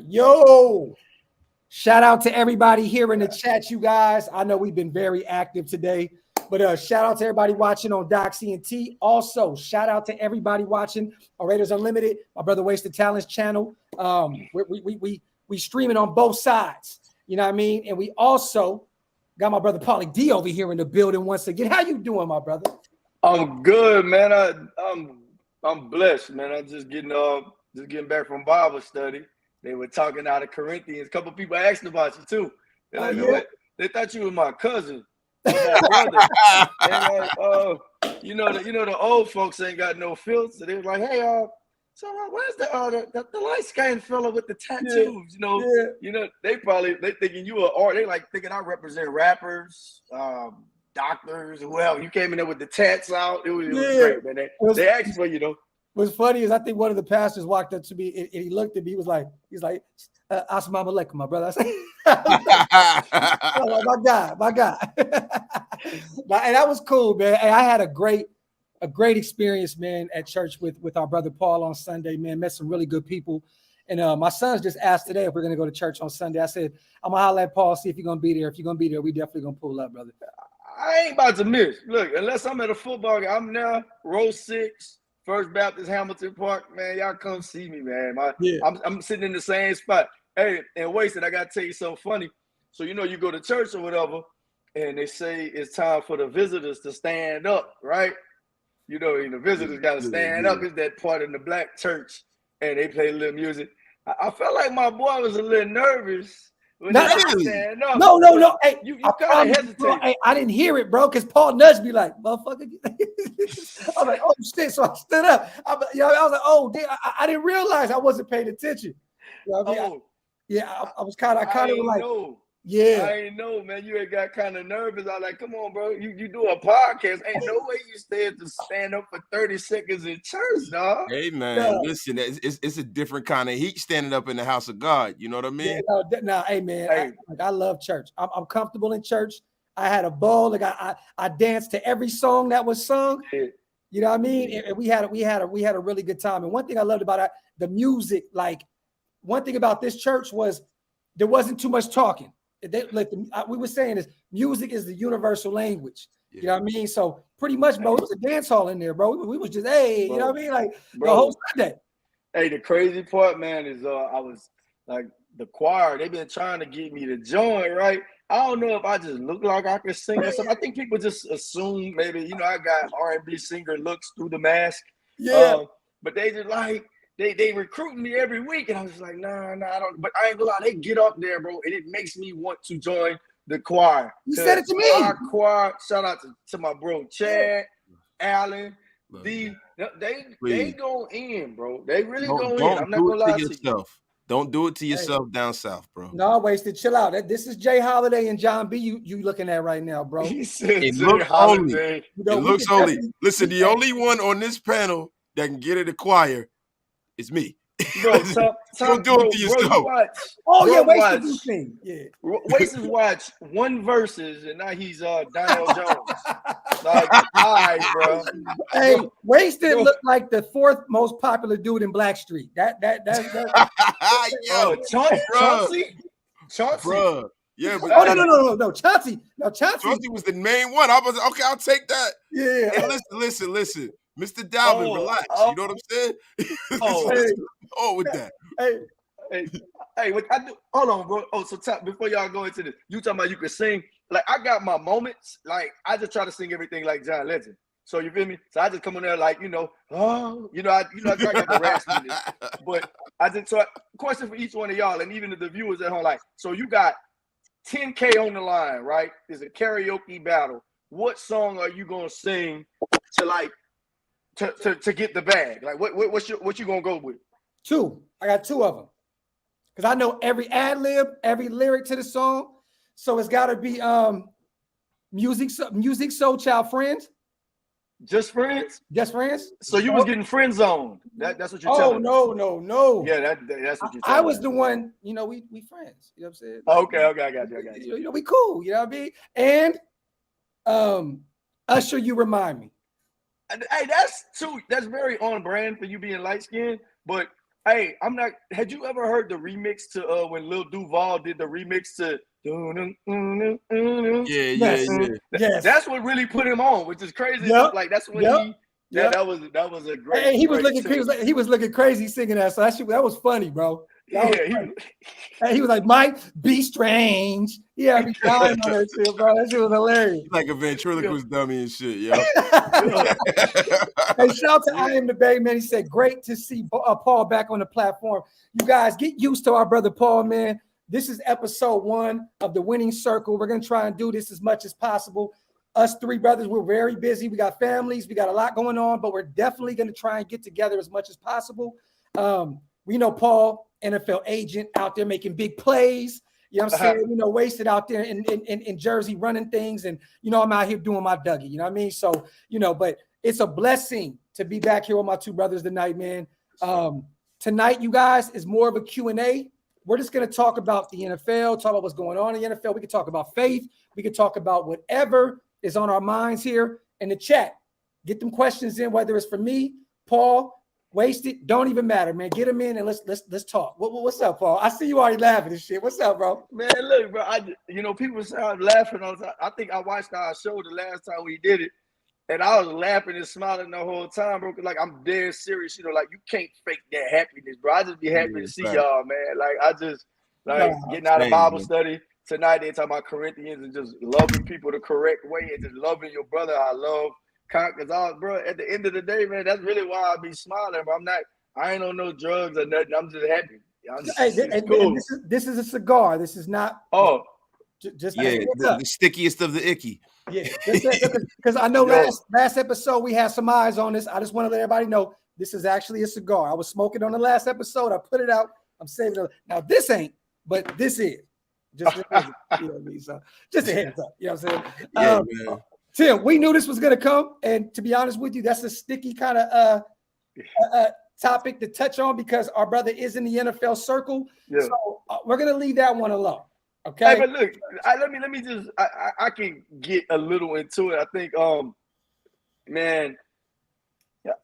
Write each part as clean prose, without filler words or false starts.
Yo, shout out to everybody here in the chat, you guys. I know we've been very active today, but shout out to everybody watching on DOX ENT. Also, shout out to everybody watching on Raiders Unlimited, my brother Wasted Talents channel. We streaming on both sides, you know what I mean? And we also got my brother Paulie D over here in the building once again. How you doing, my brother? I'm good, man. I'm blessed, man. I'm just getting back from Bible study. They were talking out of Corinthians. A couple people asked about you too. They're like, they thought you were my cousin, or my brother. And like, you know the old folks ain't got no filter. So they were like, hey, so where's the light skinned fella with the tattoos? You know, they thinking you are, or they like thinking I represent rappers, doctors, well, you came in there with the tats out. It was great, man. They asked for, What's funny is I think one of the pastors walked up to me and he looked at me. He's like, Assalamu alaikum, my brother. I said, oh, my God. And that was cool, man. And I had a great experience, man, at church with our brother Paul on Sunday, man. Met some really good people. And my sons just asked today if we're going to go to church on Sunday. I said, I'm going to holler at Paul, see if you're going to be there. If you're going to be there, we definitely going to pull up, brother. I ain't about to miss. Look, unless I'm at a football game, I'm now row 6. First Baptist Hamilton Park, man. Y'all come see me, man. I'm sitting in the same spot. Hey, and Wasted, I gotta tell you something funny. So you go to church or whatever, and they say it's time for the visitors to stand up, right? The visitors gotta stand up. It's that part in the black church, and they play a little music. I felt like my boy was a little nervous. No. Hey, you kind of hesitate. Hey, I didn't hear it, bro, because Paul nudged me like, motherfucker. I was like, oh shit. So I stood up. I was like, oh, damn, I didn't realize I wasn't paying attention. You know what I mean? I was kind of like, yeah. I ain't know, man. You had got kind of nervous. I was like, come on, bro. You do a podcast. Ain't no way you stand up for 30 seconds in church, dog. Hey, man, listen, it's a different kind of heat standing up in the house of God. You know what I mean? Yeah, hey, man. I love church. I'm comfortable in church. I had a ball. Like I danced to every song that was sung. Yeah. You know what I mean? And we had a really good time. And one thing I loved about the music, like one thing about this church was there wasn't too much talking. We were saying is music is the universal language. You know what I mean? So pretty much, bro, it was a dance hall in there, bro. We was just, hey, bro, you know what I mean? Like the whole Sunday. Hey, the crazy part, man, is I was like the choir. They've been trying to get me to join, right? I don't know if I just look like I can sing or something. I think people just assume maybe, I got R&B singer looks through the mask. Yeah. But they just like. They recruiting me every week, and I was like, nah, I don't. But I ain't gonna lie, they get up there, bro, and it makes me want to join the choir. You said it to me. Our choir, shout out to my bro Chad, Allen, they go in, bro. They really go in. I'm not gonna lie to you. Don't do it to yourself down south, bro. No, Wasted. Chill out. This is Jay Holiday and John B. You looking at right now, bro. He said it looks holy. It looks holy. Listen, the only one on this panel that can get in the choir. It's me. Bro, don't do it to yourself. Wasted watch one verses, and now he's Daniel Jones. Like, all right, bro. Hey, Wasted looked like the 4th most popular dude in Blackstreet. Chauncey. Bro. Yeah, but no, Chauncey. No, Chauncey was the main one. I was like, okay, I'll take that. Yeah. Hey, listen. Mr. Dalvin, relax. You know what I'm saying? With that. Hey, what I do? Hold on, bro. Oh, so before y'all go into this, you talking about you can sing? Like I got my moments. Like I just try to sing everything like John Legend. So you feel me? So I just come on there like I try to get raspy. But I just question for each one of y'all, and even the viewers at home. Like, so you got $10K on the line, right? It's a karaoke battle. What song are you gonna sing to get the bag? Like what you gonna go with? 2. I got 2 of them. Because I know every ad lib, every lyric to the song. So it's gotta be music soul child friends. Just friends? Just friends? So you was getting friend zoned. That's what you're telling me. No. Yeah, that's what you're telling me. I was the one, we friends. You know what I'm saying? Okay, I got you. We cool, you know what I mean? And Usher, you remind me. Hey, that's very on brand for you being light skinned, but Hey, I'm not. Had you ever heard the remix to when Lil Duval did the remix to? Yeah. That's what really put him on, which is crazy. Yep. Like that's what that was a great. Hey, he was great he was looking crazy singing that. So that was funny, bro. He was like, Mike, be strange. Yeah, I be dying on that shit, bro. That shit was hilarious. Like a ventriloquist dummy and shit, yo. Hey, shout out to I Am the Bay, man. He said, great to see Paul back on the platform. You guys get used to our brother Paul, man. This is episode 1 of the Winning Circle. We're going to try and do this as much as possible. Us 3 brothers, we're very busy. We got families. We got a lot going on, but we're definitely going to try and get together as much as possible. We know Paul, NFL agent, out there making big plays. You know what I'm saying? You know, wasted out there in Jersey running things. And, you know, I'm out here doing my Dougie. You know what I mean? So, you know, but it's a blessing to be back here with my 2 brothers tonight, man. Tonight, you guys, is more of a Q&A. We're just going to talk about the NFL, talk about what's going on in the NFL. We can talk about faith. We can talk about whatever is on our minds here in the chat. Get them questions in, whether it's for me, Paul, Wasted, don't even matter, man. Get them in and let's talk. What's up, Paul? I see you already laughing and shit. What's up, bro? Man, look, bro. People sound laughing all the time. I think I watched our show the last time we did it, and I was laughing and smiling the whole time, bro. Like I'm dead serious. You know, like you can't fake that happiness, bro. I just be happy to see y'all, man. Like I just getting out of Bible study tonight. They talking about Corinthians and just loving people the correct way and just loving your brother. I love. Because bro, at the end of the day, man, that's really why I be smiling. But I ain't on no drugs or nothing. I'm just happy. Cool. This is a cigar. This is not. Oh, just the stickiest of the icky. Yeah, because I know last episode we had some eyes on this. I just want to let everybody know this is actually a cigar. I was smoking on the last episode. I put it out. I'm saving it. Now this ain't, but this is. Just you know what I mean? So just a heads up. You know what I'm saying? Man. Tim, we knew this was going to come, and to be honest with you, that's a sticky kind of topic to touch on because our brother is in the NFL circle. Yeah. So we're going to leave that one alone. Okay. Hey, but look, let me just I can get a little into it. I think, man,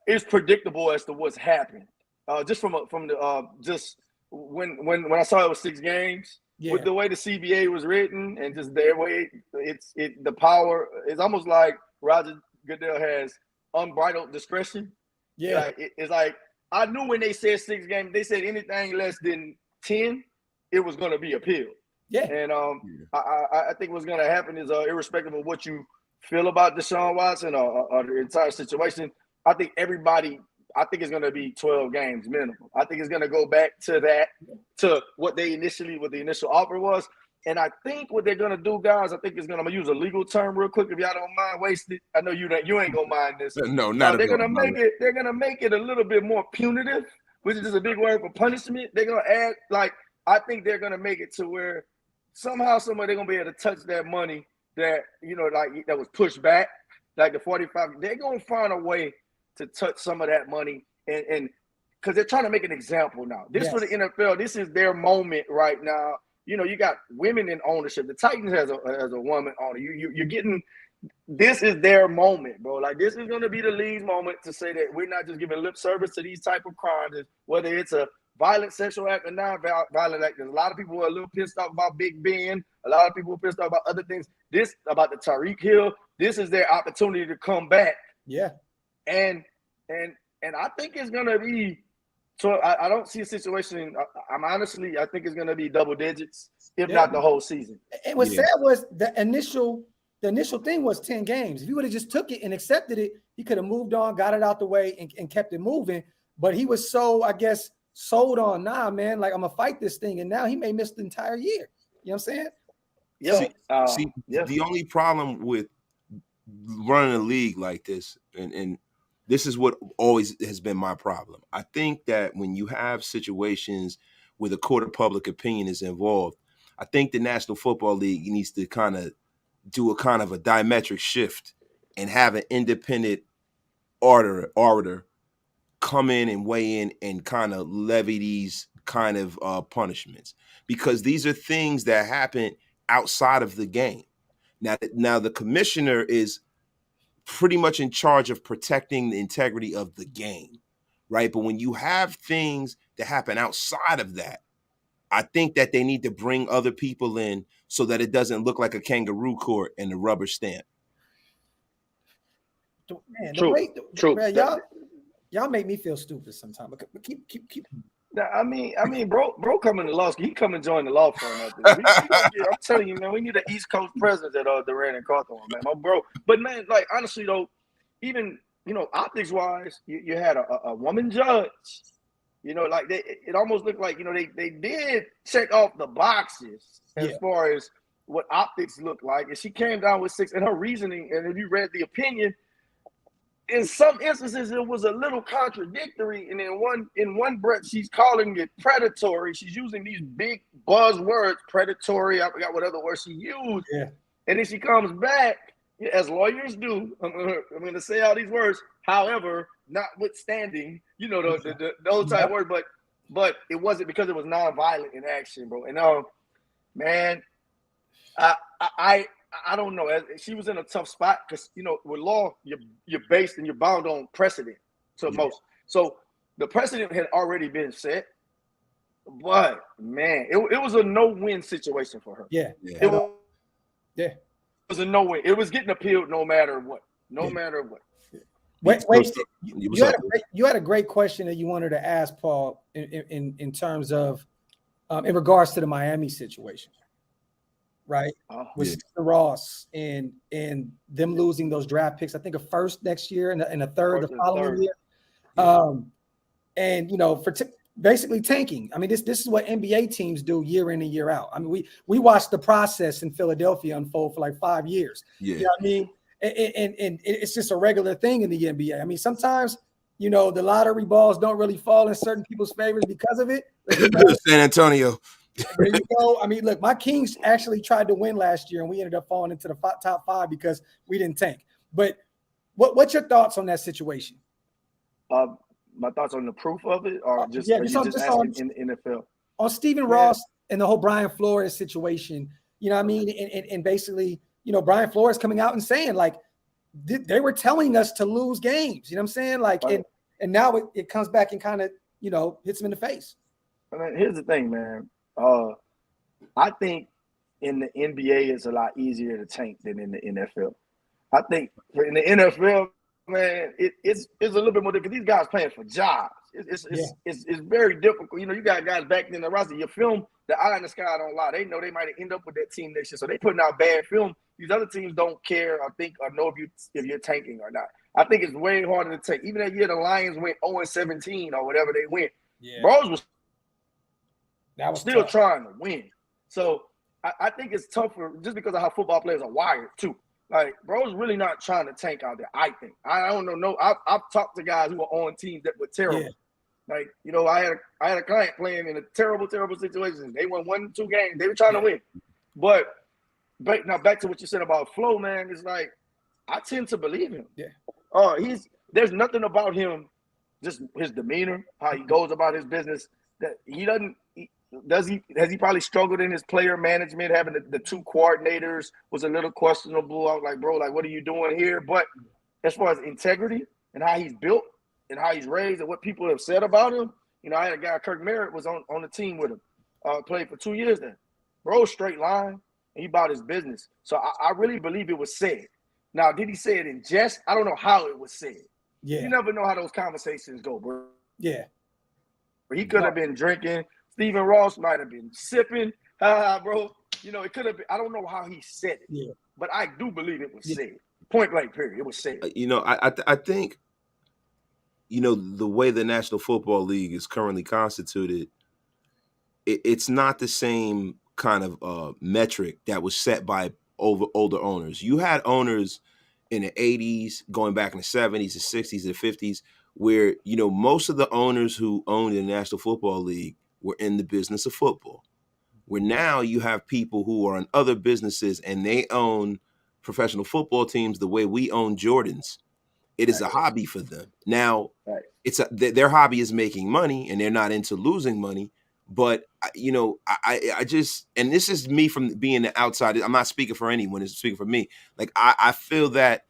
it's predictable as to what's happened. Just from the just when I saw it was 6 games. Yeah. With the way the CBA was written and just their way, the power is almost like Roger Goodell has unbridled discretion. Yeah, it's like I knew when they said 6 games, they said anything less than 10, it was going to be appealed. Yeah, and I think what's going to happen is irrespective of what you feel about Deshaun Watson or the entire situation, I think it's going to be 12 games minimum. I think it's going to go back to what the initial offer was. And I think what they're going to do, guys, I'm going to use a legal term real quick if y'all don't mind wasting. I know you ain't going to mind this. No, not they're going to make it a little bit more punitive, which is just a big word for punishment. They're going to add, I think they're going to make it to where somehow, somewhere they're going to be able to touch that money that, that was pushed back, like the 45. They're going to find a way to touch some of that money and because they're trying to make an example now. This for the NFL, this is their moment right now. You got women in ownership. The Titans has a woman owner. You're getting this is their moment, bro. Like this is gonna be the league's moment to say that we're not just giving lip service to these type of crimes, whether it's a violent sexual act or non-violent act. There's a lot of people who are a little pissed off about Big Ben. A lot of people are pissed off about other things. This about the Tyreek Hill. This is their opportunity to come back. Yeah. And I think it's gonna be. So I don't see a situation. I think it's gonna be double digits, if not the whole season. And what sad was the initial thing was 10 games. If he would have just took it and accepted it, he could have moved on, got it out the way, and kept it moving. But he was so, I guess, sold on, nah, man, like I'm gonna fight this thing, and now he may miss the entire year. You know what I'm saying? Yeah. The only problem with running a league like this, and this is what always has been my problem. I think that when you have situations where the court of public opinion is involved, I think the National Football League needs to kind of do a diametric shift and have an independent orator come in and weigh in and kind of levy these kind of punishments, because these are things that happen outside of the game. Now the commissioner is pretty much in charge of protecting the integrity of the game, right? But when you have things that happen outside of that. I think that they need to bring other people in so that it doesn't look like a kangaroo court and a rubber stamp. Man, True. Man, y'all make me feel stupid sometimes. But keep. I mean, bro, coming to law school. He come and join the law firm. I'm telling you, man, we need an East Coast presence at Durant and Cawthorn, man, my bro. But man, like honestly though, even optics wise, you had a woman judge. Like it almost looked like they did check off the boxes as far as what optics looked like, and she came down with 6. And her reasoning, and if you read the opinion, in some instances it was a little contradictory. And in one breath, she's calling it predatory. She's using these big buzzwords, predatory. I forgot what other word she used. Yeah. And then she comes back, as lawyers do. I'm going to say all these words. However, notwithstanding, those type of words, but it wasn't because it was nonviolent in action, bro. And man, I don't know. She was in a tough spot because with law, you're based and you're bound on precedent to most. So the precedent had already been set, but man, it was a no-win situation for her. Yeah. It was a no-win. It was getting appealed no matter what. No matter what. Wait. You had a great question that you wanted to ask, Paul, in terms of in regards to the Miami situation, right? With Sister Ross and them losing those draft picks, I think a first next year and a third the following year. And for basically tanking. I mean, this is what NBA teams do year in and year out. I mean, we watched the process in Philadelphia unfold for like 5 years. Yeah. You know what I mean? And it's just a regular thing in the NBA. I mean, sometimes, the lottery balls don't really fall in certain people's favors because of it. San Antonio. There you go. I mean, look, my Kings actually tried to win last year, and we ended up falling into the top 5 because we didn't tank. But what's your thoughts on that situation? My thoughts on the proof of it, or just on in NFL? On Stephen Ross and the whole Brian Flores situation, you know what I mean? And basically, Brian Flores coming out and saying, like, they were telling us to lose games. You know what I'm saying? Like, right. and now it comes back and kind of, hits him in the face. I mean, here's the thing, man. I think in the NBA it's a lot easier to tank than in the NFL. I think in the NFL, man, it's a little bit more difficult. These guys playing for jobs. It's very difficult. You got guys back in the roster. You film, the eye in the sky don't lie. They know they might end up with that team next year, so they putting out bad film. These other teams don't care or think or know if you're tanking or not. I think it's way harder to tank. Even that year the Lions went 0-17 or whatever they went. Yeah. Bros was still tough. Trying to win. So I think it's tougher just because of how football players are wired too. Like, bro's really not trying to tank out there, I think. I don't know. I've talked to guys who were on teams that were terrible. Yeah. Like, I had a client playing in a terrible, terrible situation. They won 1-2 games. They were trying to win. But now back to what you said about Flo, man, it's like I tend to believe him. Yeah. There's nothing about him, just his demeanor, how he goes about his business, that he doesn't has he probably struggled in his player management? Having the 2 coordinators was a little questionable. I was like, bro, like, what are you doing here? But as far as integrity and how he's built and how he's raised and what people have said about him, I had a guy, Kirk Merritt, was on the team with him, played for 2 years then. Bro, straight line, and he about his business. So I really believe it was said. Now, did he say it in jest? I don't know how it was said. Yeah. You never know how those conversations go, bro. Yeah. But he could have been drinking. Stephen Ross might have been sipping. Bro. It could have been. I don't know how he said it, but I do believe it was said. Point blank, period. It was said. I think, the way the National Football League is currently constituted, it's not the same kind of metric that was set by older owners. You had owners in the 80s, going back in the 70s, the 60s, the 50s, where, most of the owners who owned the National Football League were in the business of football. Where now you have people who are in other businesses and they own professional football teams the way we own Jordans. It is a hobby for them. Now, their hobby is making money and they're not into losing money. But, I just, and this is me from being the outside. I'm not speaking for anyone. It's speaking for me. Like, I feel that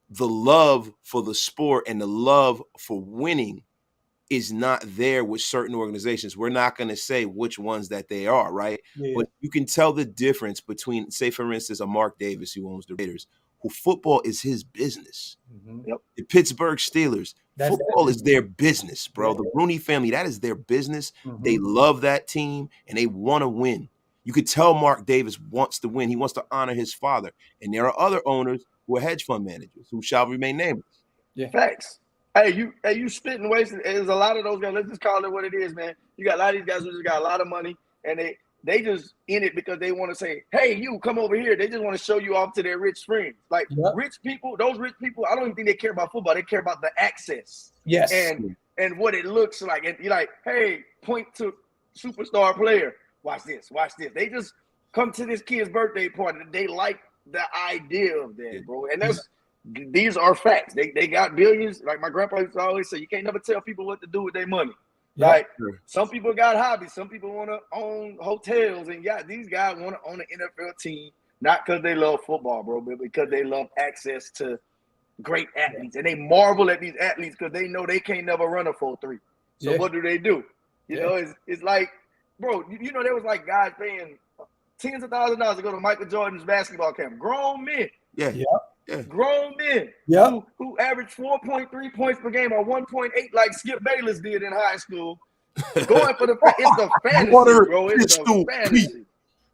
the love for the sport and the love for winning is not there with certain organizations. We're not going to say which ones that they are, right? Yeah. But you can tell the difference between, say, for instance, a Mark Davis who owns the Raiders, who football is his business. Yep. The Pittsburgh Steelers, football is their business, bro. Yeah. The Rooney family, that is their business. They love that team and they want to win. You could tell Mark Davis wants to win. He wants to honor his father. And there are other owners who are hedge fund managers who shall remain nameless. Yeah. Facts. Hey, you spitting waste. There's a lot of those guys. Let's just call it what it is, man. You got a lot of these guys who just got a lot of money, and they just in it because they want to say, "Hey, you come over here." They just want to show you off to their rich friends. Like rich people, those rich people. I don't even think they care about football. They care about the access. Yes. And what it looks like. And you're like, "Hey, point to superstar player. Watch this. Watch this." They just come to this kid's birthday party. They like the idea of that, bro. And these are facts. They got billions. Like my grandpa used to always say, you can't never tell people what to do with their money. Like some people got hobbies. Some people want to own hotels. And these guys want to own an NFL team, not because they love football, bro, but because they love access to great athletes. And they marvel at these athletes because they know they can't never run a 4.3. So what do? You know, it's like, bro, you know, there was like guys paying tens of thousands of dollars to go to Michael Jordan's basketball camp. Grown men. Grown men who averaged 4.3 points per game or 1.8 like Skip Bayless did in high school. Going for it's the fantasy, bro. It's the fantasy.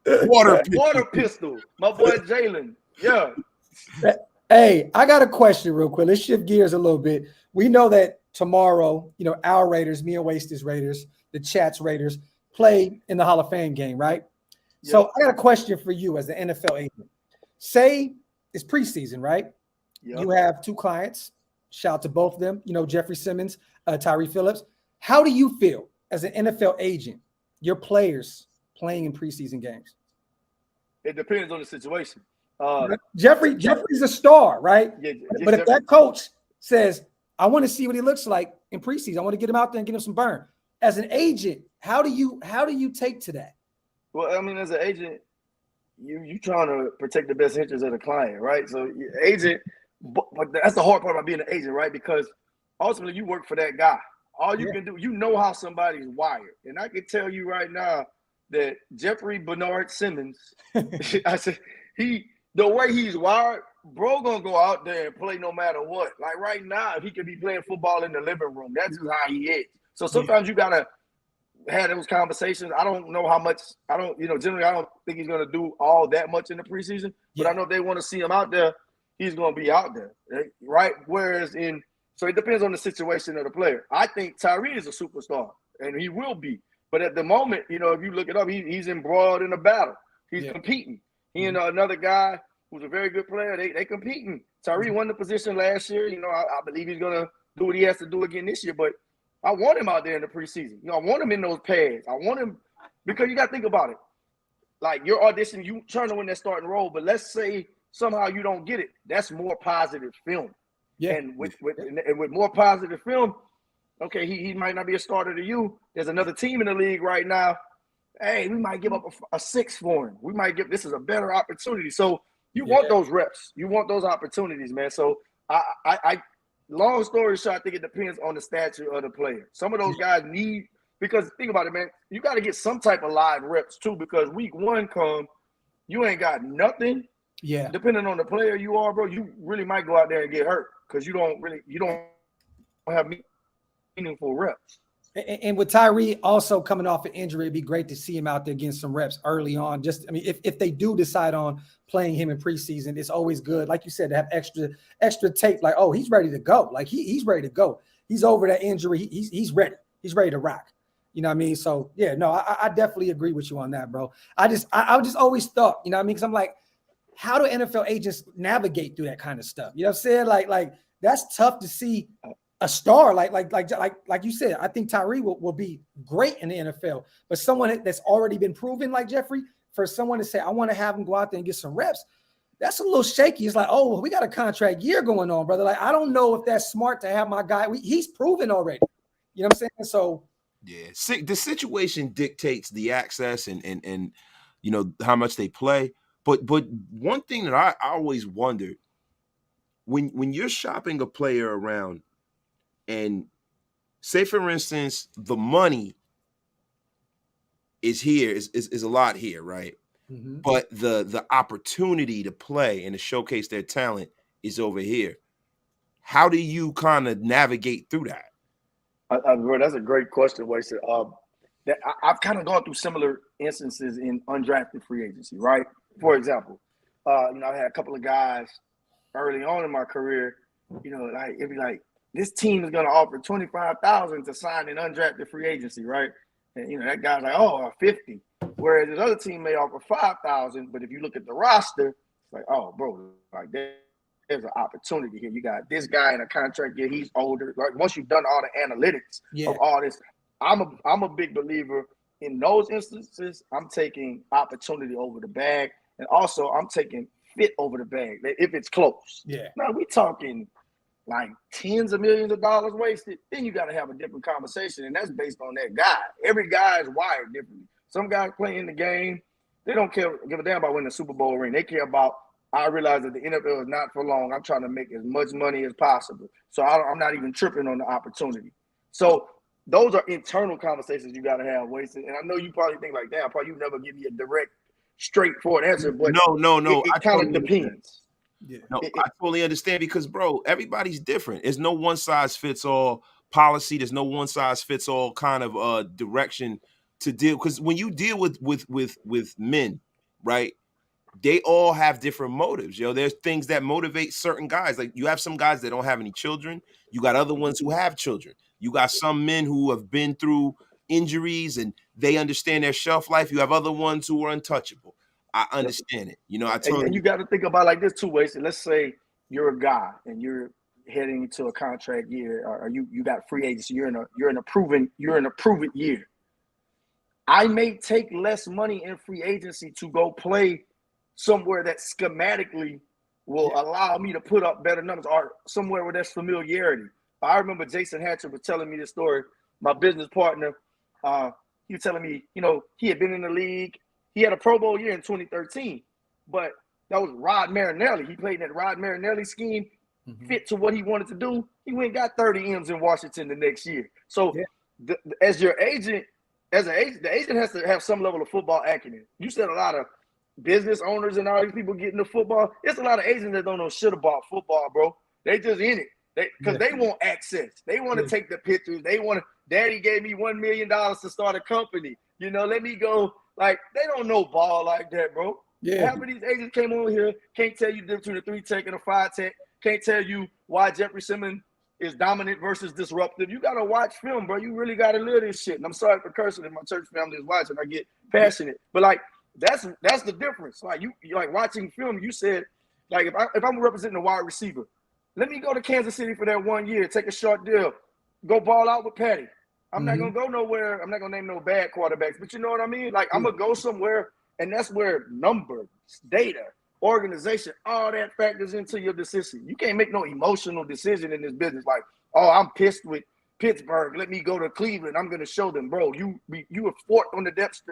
Water pistol. My boy Jalen. Yeah. Hey, I got a question real quick. Let's shift gears a little bit. We know that tomorrow, you know, our Raiders, me and Wasted Raiders, the Chats Raiders, play in the Hall of Fame game, right? Yep. So I got a question for you as the NFL agent. Say it's preseason, right? Yep. You have two clients. Shout out to both of them. You know, Jeffrey Simmons, Tyree Phillips. How do you feel as an NFL agent, your players playing in preseason games? It depends on the situation. Jeffrey's a star, right? But if that coach says, I want to see what he looks like in preseason, I want to get him out there and get him some burn. As an agent, how do you take to that? Well, I mean, as an agent, you trying to protect the best interests of the client, right? So agent, but that's the hard part about being an agent, right? Because ultimately you work for that guy. All you can do, you know how somebody's wired. And I can tell you right now that Jeffrey Bernard Simmons, I said, the way he's wired, bro gonna go out there and play no matter what. Like right now, if he could be playing football in the living room, that's just how he is. So sometimes you gotta have those conversations. I don't know how much. Generally, I don't think he's gonna do all that much in the preseason. But I know if they want to see him out there, he's gonna be out there, right? Whereas so it depends on the situation of the player. I think Tyree is a superstar, and he will be. But at the moment, you know, if you look it up, he's embroiled in a battle. He's competing. He and another guy who's a very good player, they competing. Tyree won the position last year. You know, I believe he's gonna do what he has to do again this year. But I want him out there in the preseason. You know, I want him in those pads. I want him because you got to think about it. Like your audition, you trying to win that starting role, but let's say somehow you don't get it. That's more positive film. Yeah. And with more positive film, okay, he might not be a starter to you. There's another team in the league right now. Hey, we might give up a 6 for him. We might this is a better opportunity. So you want those reps. You want those opportunities, man. So I long story short, I think it depends on the stature of the player. Some of those guys need, because think about it, man, you got to get some type of live reps too, because week 1 come, you ain't got nothing. Yeah. Depending on the player you are, bro, you really might go out there and get hurt because you don't have meaningful reps. And with Tyree also coming off an injury, it'd be great to see him out there getting some reps early on. If they do decide on playing him in preseason, it's always good, like you said, to have extra tape. Like, oh, he's ready to go. Like he's ready to go. He's over that injury. He's ready. He's ready to rock. You know what I mean? So yeah, no, I definitely agree with you on that, bro. I just always thought, you know what I mean? Because I'm like, how do NFL agents navigate through that kind of stuff? You know what I'm saying? Like that's tough to see. A star like you said, I think Tyree will be great in the NFL, but someone that's already been proven like Jeffrey, for someone to say, I want to have him go out there and get some reps, that's a little shaky. It's like, oh, we got a contract year going on, brother. Like, I don't know if that's smart to have my guy. He's proven already. You know what I'm saying? So yeah, the situation dictates the access and you know how much they play. But one thing that I always wondered, when you're shopping a player around, and say for instance, the money is here, is a lot here, right? Mm-hmm. But the opportunity to play and to showcase their talent is over here. How do you kind of navigate through that? Bro, that's a great question, Wasted. I've kind of gone through similar instances in undrafted free agency, right? For example, I had a couple of guys early on in my career, like it'd be like, this team is going to offer $25,000 to sign an undrafted free agency, right? And that guy's like, oh, 50. Whereas this other team may offer $5,000, but if you look at the roster, it's like, oh, bro, like there's an opportunity here. You got this guy in a contract year, he's older. Like once you've done all the analytics of all this, I'm a big believer in those instances. I'm taking opportunity over the bag, and also I'm taking fit over the bag if it's close. Yeah. Now we talking like tens of millions of dollars wasted, then you got to have a different conversation, and that's based on that guy. Every guy is wired differently. Some guys playing the game, they don't give a damn about winning the Super Bowl ring. They care about, I realize that the NFL is not for long. I'm trying to make as much money as possible. So I'm not even tripping on the opportunity. So those are internal conversations you got to have, Wasted. And I know you probably think like, damn, probably you never give me a direct, straightforward answer, but no. It kind of depends. Yeah. No, I totally understand because, bro, everybody's different. There's no one size fits all policy. There's no one size fits all kind of direction to deal. Because when you deal with men, right, they all have different motives. There's things that motivate certain guys. Like you have some guys that don't have any children. You got other ones who have children. You got some men who have been through injuries and they understand their shelf life. You have other ones who are untouchable. I understand it. And you got to think about it like this too, Wasted. Let's say you're a guy and you're heading into a contract year, or you got free agency. You're in a proven year. I may take less money in free agency to go play somewhere that schematically will allow me to put up better numbers, or somewhere where there's familiarity. I remember Jason Hatcher was telling me this story. My business partner, he was telling me, he had been in the league. He had a Pro Bowl year in 2013, but that was Rod Marinelli. He played in that Rod Marinelli scheme, fit to what he wanted to do. He went and got 30 M's in Washington the next year. So as your agent, the agent has to have some level of football acumen. You said a lot of business owners and all these people getting into football. It's a lot of agents that don't know shit about football, bro. They just in it. Because they want access. They want to take the pictures. They want to, Daddy gave me $1 million to start a company. Let me go. Like, they don't know ball like that, bro. Yeah. Half of these agents came over here, can't tell you the difference between a 3-tech and a 5-tech, can't tell you why Jeffrey Simmons is dominant versus disruptive. You got to watch film, bro. You really got to live this shit. And I'm sorry for cursing if my church family is watching. I get passionate. But, like, that's the difference. Like, you like watching film, you said, like, if I'm representing a wide receiver, let me go to Kansas City for that 1 year, take a short deal, go ball out with Patty. I'm not going to go nowhere. I'm not going to name no bad quarterbacks, but you know what I mean? Like, I'm going to go somewhere, and that's where numbers, data, organization, all that factors into your decision. You can't make no emotional decision in this business like, oh, I'm pissed with Pittsburgh. Let me go to Cleveland. I'm going to show them, bro. You were fourth on the depth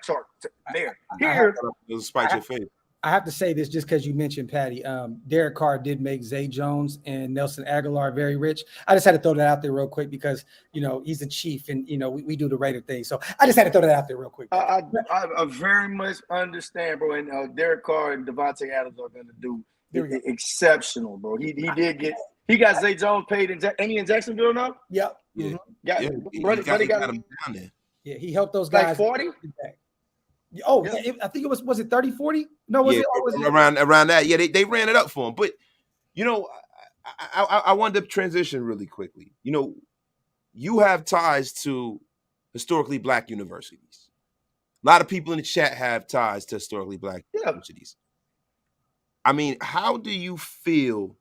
chart there. Here, despite your face. I have to say this just because you mentioned Patty. Derek Carr did make Zay Jones and Nelson Aguilar very rich. I just had to throw that out there real quick because, he's the chief and, we do the Raider thing. So I just had to throw that out there real quick. I very much understand, bro. And Derek Carr and Devontae Adams are going to do exceptional, bro. He got Zay Jones paid in Jacksonville now? Yep. Yeah. Mm-hmm. Got him down there. Yeah, he helped those guys. Like 40? Oh, yeah. I think was it 30, 40? No, was it around that? Yeah, they ran it up for him. But I wanted to transition really quickly. You have ties to historically Black universities. A lot of people in the chat have ties to historically Black universities. I mean, how do you feel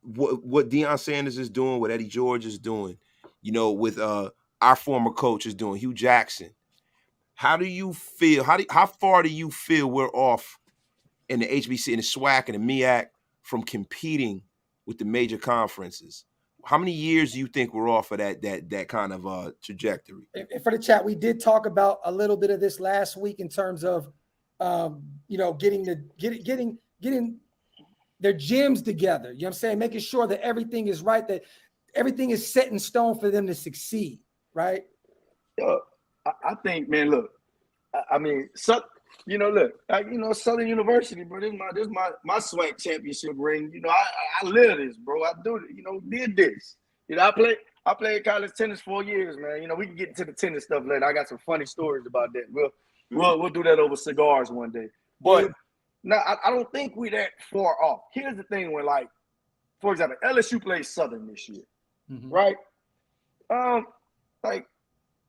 what Deion Sanders is doing, what Eddie George is doing, with our former coach is doing, Hugh Jackson? How do you feel? How far do you feel we're off in the HBC, in the SWAC, and the MEAC from competing with the major conferences? How many years do you think we're off of that kind of trajectory? And for the chat, we did talk about a little bit of this last week in terms of, getting their gyms together. You know what I'm saying? Making sure that everything is right. That everything is set in stone for them to succeed, right? Yeah, I think, man, look, I mean, look, Southern University, bro. This my SWAC championship ring. I live this, bro. I do, did this. I played college tennis 4 years, man. We can get into the tennis stuff later. I got some funny stories about that. We'll do that over cigars one day. But now I don't think we that far off. Here's the thing: when, like, for example, LSU plays Southern this year, right? Like,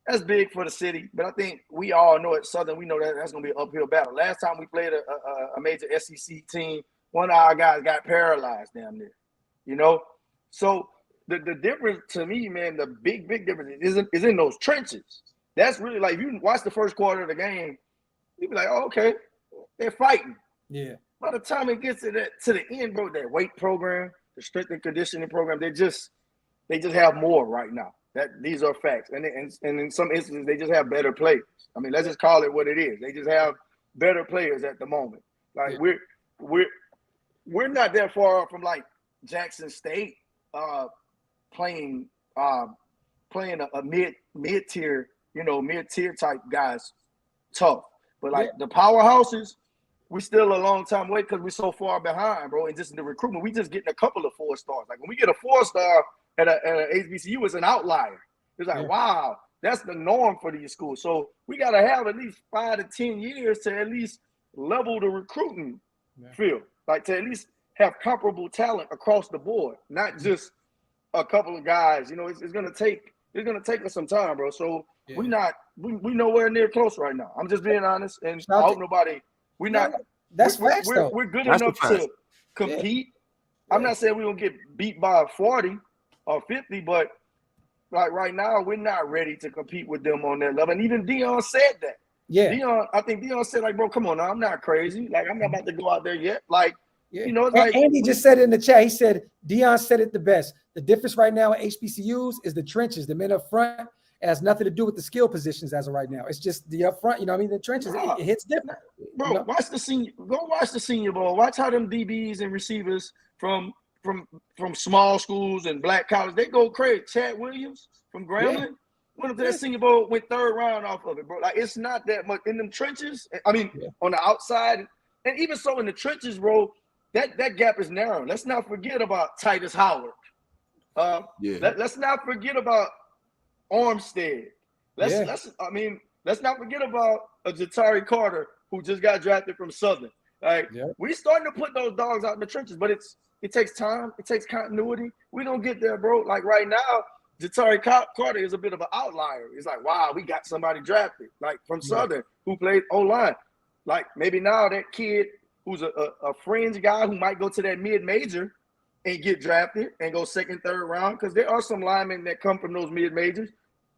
that's big for the city, but I think we all know at Southern, we know that that's going to be an uphill battle. Last time we played a major SEC team, one of our guys got paralyzed down there, So the difference to me, man, the big difference is in those trenches. That's really, like, if you watch the first quarter of the game, you'd be like, oh, okay, they're fighting. Yeah. By the time it gets to the end, bro, that weight program, the strength and conditioning program, they just have more right now. These are facts, and in some instances they just have better players. I mean, let's just call it what it is. They just have better players at the moment. Like, we're not that far off from, like, Jackson State playing a mid-tier, mid-tier type guys tough. But, like, the powerhouses, we still a long time away because we're so far behind, bro. And just in the recruitment, we just getting a couple of 4-stars. Like, when we get a 4-star at a HBCU, it's an outlier. It's like, wow, that's the norm for these schools. So we got to have at least 5 to 10 years to at least level the recruiting field, like to at least have comparable talent across the board, not just a couple of guys. It's gonna take us some time, bro. So we nowhere near close right now. I'm just being honest, and I hope nobody. We're not. That's facts, though. We're good enough to compete. Yeah. I'm not saying we're gonna get beat by 40 or 50, but, like, right now we're not ready to compete with them on that level. And even Dion said that. Yeah. I think Dion said, like, bro, come on now, I'm not crazy. Like, I'm not about to go out there yet. Like, it's like Andy just said it in the chat. He said Dion said it the best. The difference right now at HBCUs is the trenches. The men up front. It has nothing to do with the skill positions as of right now. It's just the up front. The trenches. It hits different. Bro, watch the senior. Go watch the Senior Bowl. Watch how them DBs and receivers from small schools and black colleges, they go crazy. Chad Williams from Grambling went up to that Senior Bowl, went 3rd round off of it, bro. Like, it's not that much in them trenches. I mean, on the outside, and even so in the trenches, bro, that gap is narrow. Let's not forget about Titus Howard. Let's not forget about Armstead. Let's not forget about a Jatari Carter who just got drafted from Southern. Like, we starting to put those dogs out in the trenches, but it takes time. It takes continuity. We don't get there, bro. Like, right now, Jatari Carter is a bit of an outlier. It's like, wow, we got somebody drafted, like, from Southern who played O-line. Like, maybe now that kid who's a fringe guy who might go to that mid-major and get drafted and go 2nd, 3rd round, because there are some linemen that come from those mid-majors.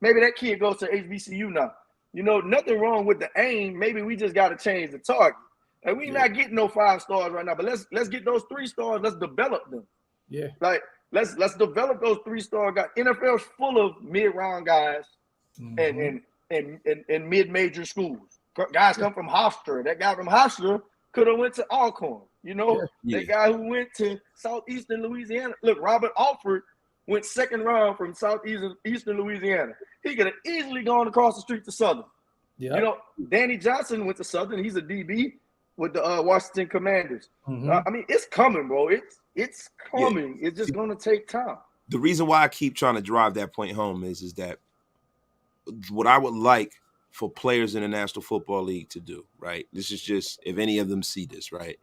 Maybe that kid goes to HBCU now. Nothing wrong with the aim. Maybe we just got to change the target. And we're not getting no 5-stars right now, but let's get those 3-stars. Let's develop them. Yeah. Like, let's develop those 3-star guys. NFL's full of mid-round guys and mid-major schools. Guys come from Hofstra. That guy from Hofstra could have went to Alcorn. That guy who went to Southeastern Louisiana. Look, Robert Alford went 2nd round from Southeastern Louisiana. He could have easily gone across the street to Southern. Yeah. Danny Johnson went to Southern. He's a DB with the Washington Commanders. I mean, it's coming, bro. It's coming. It's just going to take time. The reason why I keep trying to drive that point home is that what I would like for players in the National Football League to do, right? This is just, if any of them see this, right?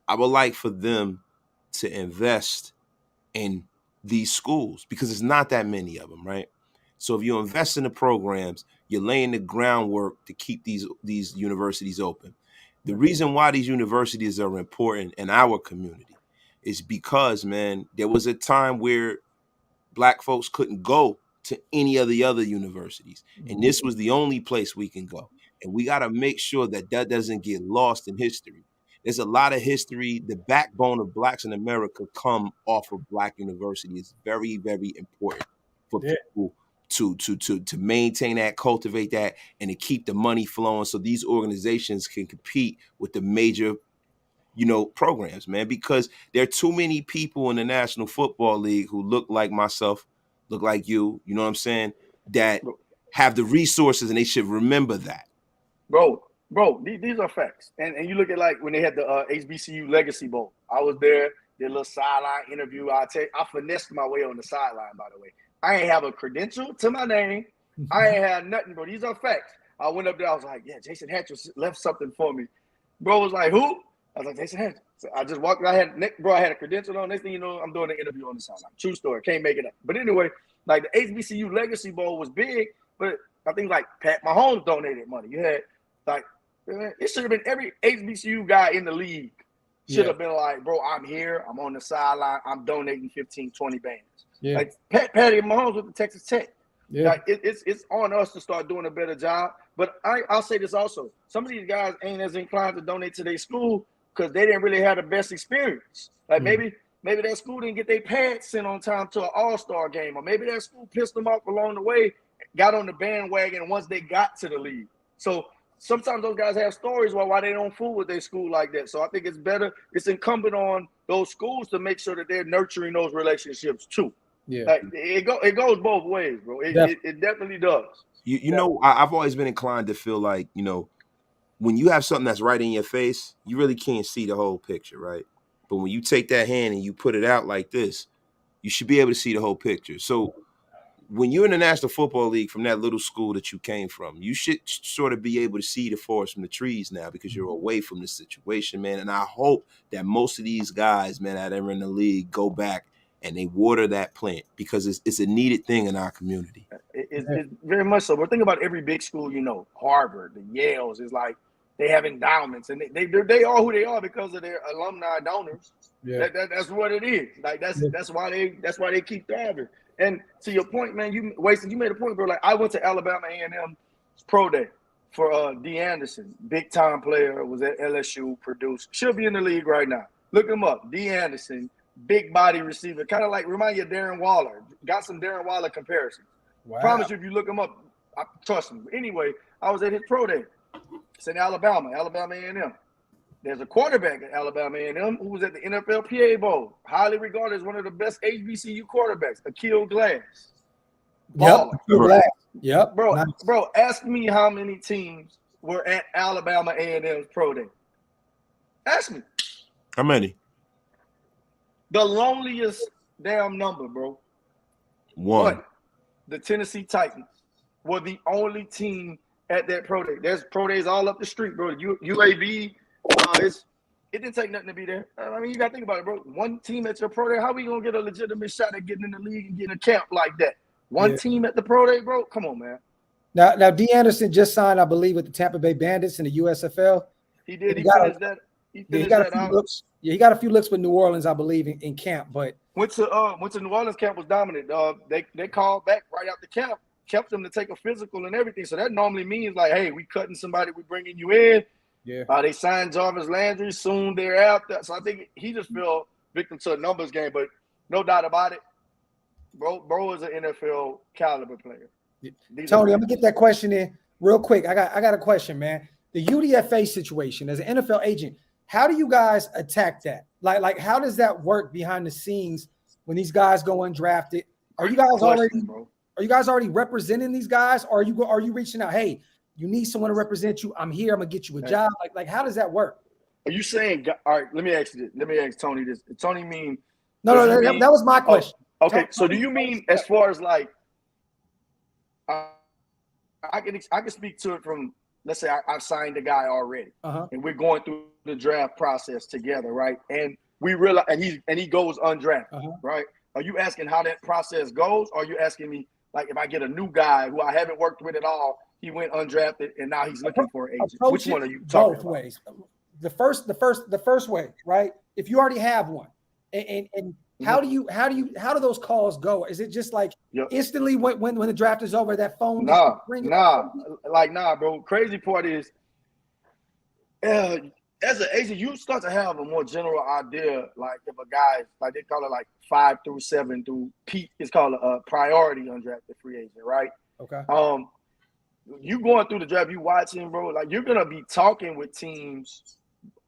I would like for them to invest in these schools because there's not that many of them, right? So if you invest in the programs, you're laying the groundwork to keep these universities open. The reason why these universities are important in our community is because, man, there was a time where Black folks couldn't go to any of the other universities. And this was the only place we can go. And we got to make sure that doesn't get lost in history. There's a lot of history. The backbone of Blacks in America come off of Black university. It's very, very important for people to maintain that, cultivate that, and to keep the money flowing so these organizations can compete with the major, programs, man, because there are too many people in the National Football League who look like myself, look like you know what I'm saying, that have the resources, and they should remember that. Bro, these are facts. And you look at like when they had the HBCU Legacy Bowl. I was there, did a little sideline interview. I finessed my way on the sideline, by the way. I ain't have a credential to my name. I ain't had nothing, bro. These are facts. I went up there. I was like, yeah, Jason Hatcher left something for me. Bro was like, who? I was like, Jason Hatcher. So I just walked. I had a credential on. Next thing you know, I'm doing an interview on the sideline. True story. Can't make it up. But anyway, like the HBCU Legacy Bowl was big, but I think like Pat Mahomes donated money. You had like, it should have been every HBCU guy in the league should have been like, bro, I'm here. I'm on the sideline. I'm donating 15, 20 bands. Yeah. Like Patty Mahomes with the Texas Tech. Yeah. Like it's on us to start doing a better job. But I'll say this also. Some of these guys ain't as inclined to donate to their school because they didn't really have the best experience. Like maybe that school didn't get their pads sent on time to an all-star game, or maybe that school pissed them off along the way, got on the bandwagon once they got to the league. So sometimes those guys have stories why they don't fool with their school like that. So I think it's incumbent on those schools to make sure that they're nurturing those relationships too. Yeah, like, it goes both ways, bro. It definitely does. You know, I've always been inclined to feel like, you know, when you have something that's right in your face, you really can't see the whole picture, right? But when you take that hand and you put it out like this, you should be able to see the whole picture. So when you're in the National Football League from that little school that you came from, you should sort of be able to see the forest from the trees now because you're away from the situation, man. And I hope that most of these guys, man, that are in the league go back and they water that plant because it's a needed thing in our community. It's very much so. But think about every big school, you know, Harvard, the Yales, is like they have endowments, and they are who they are because of their alumni donors. Yeah, that's what it is. Like that's why they keep thriving. And to your point, man, you made a point, bro. Like I went to Alabama A&M pro day for D. Anderson, big time player, was at LSU, produced, should be in the league right now. Look him up, D. Anderson. Big body receiver, kind of like remind you of Darren Waller. Got some Darren Waller comparisons. Wow. Promise you, if you look him up, trust me. Anyway, I was at his pro day. It's in Alabama A&M. There's a quarterback at Alabama A&M who was at the NFLPA Bowl, highly regarded as one of the best HBCU quarterbacks, Akil Glass. Yep. Bro, ask me how many teams were at Alabama A&M's pro day. Ask me. How many? The loneliest damn number, bro. One. But the Tennessee Titans were the only team at that pro day. There's pro days all up the street, bro. UAB, it didn't take nothing to be there. I mean, you got to think about it, bro. One team at your pro day, how we going to get a legitimate shot at getting in the league and getting a camp like that? One team at the pro day, bro? Come on, man. Now, D. Anderson just signed, I believe, with the Tampa Bay Bandits in the USFL. He did. He finished that. He got a few looks. Yeah, he got a few looks with New Orleans, I believe, in camp. But went to New Orleans camp, was dominant. They called back right out the camp, kept them to take a physical and everything. So that normally means like, hey, we cutting somebody, we bringing you in. Yeah. They signed Jarvis Landry soon thereafter. So I think he just fell victim to a numbers game. But no doubt about it, bro is an NFL caliber player. Tony, I'm gonna get that question in real quick. I got a question, man. The UDFA situation as an NFL agent. How do you guys attack that? Like how does that work behind the scenes when these guys go undrafted? Are you guys already representing these guys, or are you reaching out? Hey, you need someone to represent you. I'm here. I'm gonna get you a job. Like how does that work? Are you saying? All right, let me ask you this. Let me ask Tony this. Tony mean? No, that was my question. Okay, so do you mean as far as like? I can speak to it from. Let's say I've signed a guy already, and we're going through the draft process together, right? And we realize, and he goes undrafted, right? Are you asking how that process goes? Or are you asking me like if I get a new guy who I haven't worked with at all, he went undrafted and now he's looking for an agent? Which one are you talking about? Both ways. The first way, right? If you already have one, and how do those calls go? Is it just like instantly when the draft is over, that phone? Nah, bro. Crazy part is, as an agent, you start to have a more general idea. Like if a guy, like they call it like 5 through 7 through peak, it's called a priority undrafted free agent, right? Okay. You going through the draft, you watching, bro. Like you're gonna be talking with teams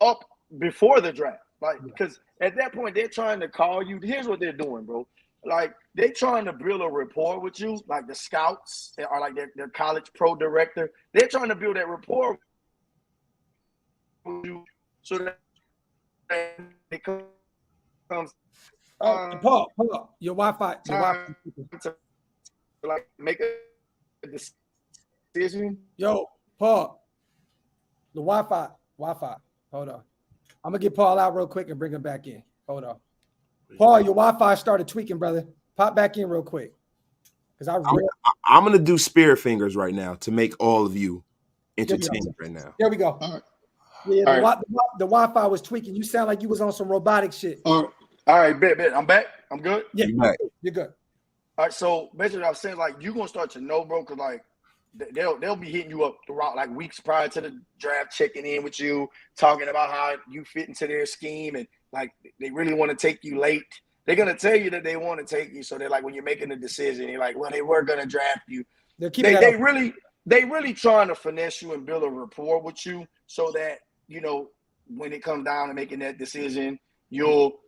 up before the draft, like because at that point they're trying to call you. Here's what they're doing, bro. like they trying to build a rapport with you, like the scouts or like their college pro director. They're trying to build that rapport with you so that it comes Paul, your Wi-Fi. to like make a decision. Yo, Paul, the Wi-Fi. Hold on. I'm gonna get Paul out real quick and bring him back in. Hold on. Paul, your Wi-Fi started tweaking, brother. Pop back in real quick. Because I'm gonna do spirit fingers right now to make all of you entertained right now. There we go. All right. Yeah, the Wi-Fi was tweaking. You sound like you was on some robotic shit. All right, bet. I'm back. I'm good. Yeah, you're good. All right, so basically, I was saying like you're gonna start to know, bro, because like they'll be hitting you up throughout like weeks prior to the draft, checking in with you, talking about how you fit into their scheme, and like they really want to take you late. They're gonna tell you that they want to take you, so they're like when you're making a decision, you're like, well, they were gonna draft you. They really trying to finesse you and build a rapport with you, so that you know when it comes down to making that decision, you'll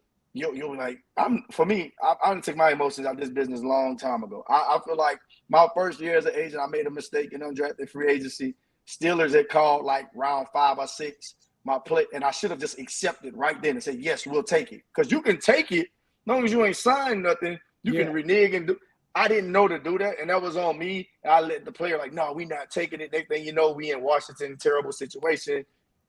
like I took my emotions out of this business a long time ago. I feel like my first year as an agent, I made a mistake in undrafted free agency. Steelers had called like round 5 or 6 my play, and I should have just accepted right then and said, yes, we'll take it. Because you can take it, as long as you ain't signed nothing, you can renege and do. I didn't know to do that, and that was on me. And I let the player like, no, we not taking it. Next thing you know, we in Washington, terrible situation,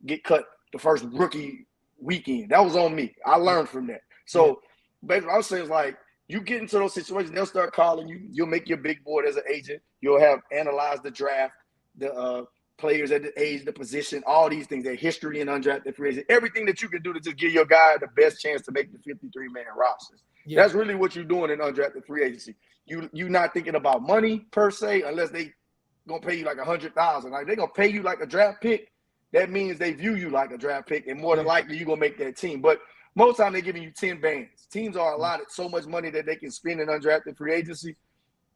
get cut the first rookie weekend. That was on me. I learned from that. So basically, what I'm saying is like you get into those situations, they'll start calling you. You'll make your big board as an agent. You'll have analyzed the draft, the players at the age, the position, all these things, their history and undrafted free agent, everything that you can do to just give your guy the best chance to make the 53-man roster. Yeah. That's really what you're doing in undrafted free agency. You're not thinking about money per se, unless they gonna pay you like $100,000. Like they're gonna pay you like a draft pick. That means they view you like a draft pick, and more than likely you're gonna make that team. But most time they're giving you 10 bands. Teams are allotted so much money that they can spend in undrafted free agency.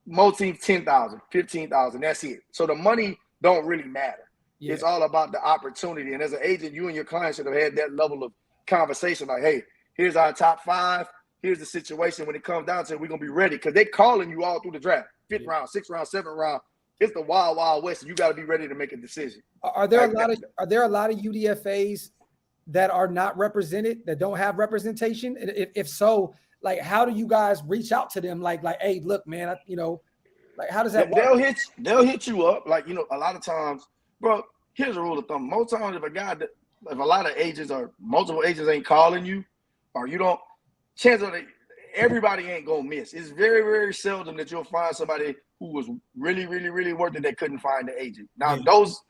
Most teams 10,000, 15,000. That's it. So the money don't really matter. Yeah. It's all about the opportunity. And as an agent, you and your client should have had that level of conversation. Like, hey, here's our top 5. Here's the situation. When it comes down to it, we're gonna be ready because they're calling you all through the draft. 5th round, 6th round, 7th round. It's the wild, wild west. You got to be ready to make a decision. Are there a lot of UDFAs that are not represented, that don't have representation? And if so, like, how do you guys reach out to them? Like, hey, look, man, like, how does that work? They'll hit you up. Like, a lot of times, bro, here's a rule of thumb. Most times if a lot of agents or multiple agents ain't calling you, or you don't, chances are everybody ain't going to miss. It's very, very seldom that you'll find somebody who was really, really, really worth it that couldn't find the agent. Now, those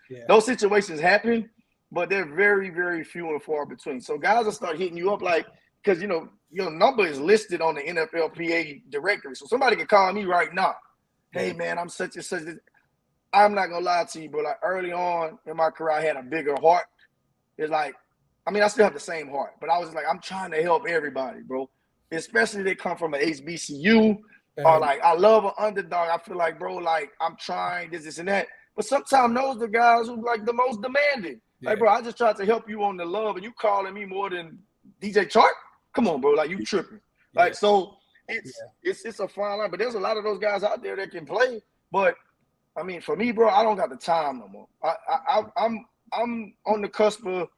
situations happen, but they're very, very few and far between. So guys will start hitting you up like, because, your number is listed on the NFLPA directory. So somebody can call me right now. Hey, man, I'm such and such. I'm not going to lie to you, but like early on in my career, I had a bigger heart. It's like, I still have the same heart, but I was just like, I'm trying to help everybody, bro. Especially they come from an HBCU or like, I love an underdog. I feel like, bro, like I'm trying this and that. But sometimes those are the guys who like the most demanding. Yeah. Like, bro, I just tried to help you on the love and you calling me more than DJ Chark? Come on, bro. Like, you tripping. Yeah. Like, so it's a fine line. But there's a lot of those guys out there that can play. But, for me, bro, I don't got the time no more. I'm on the cusp of,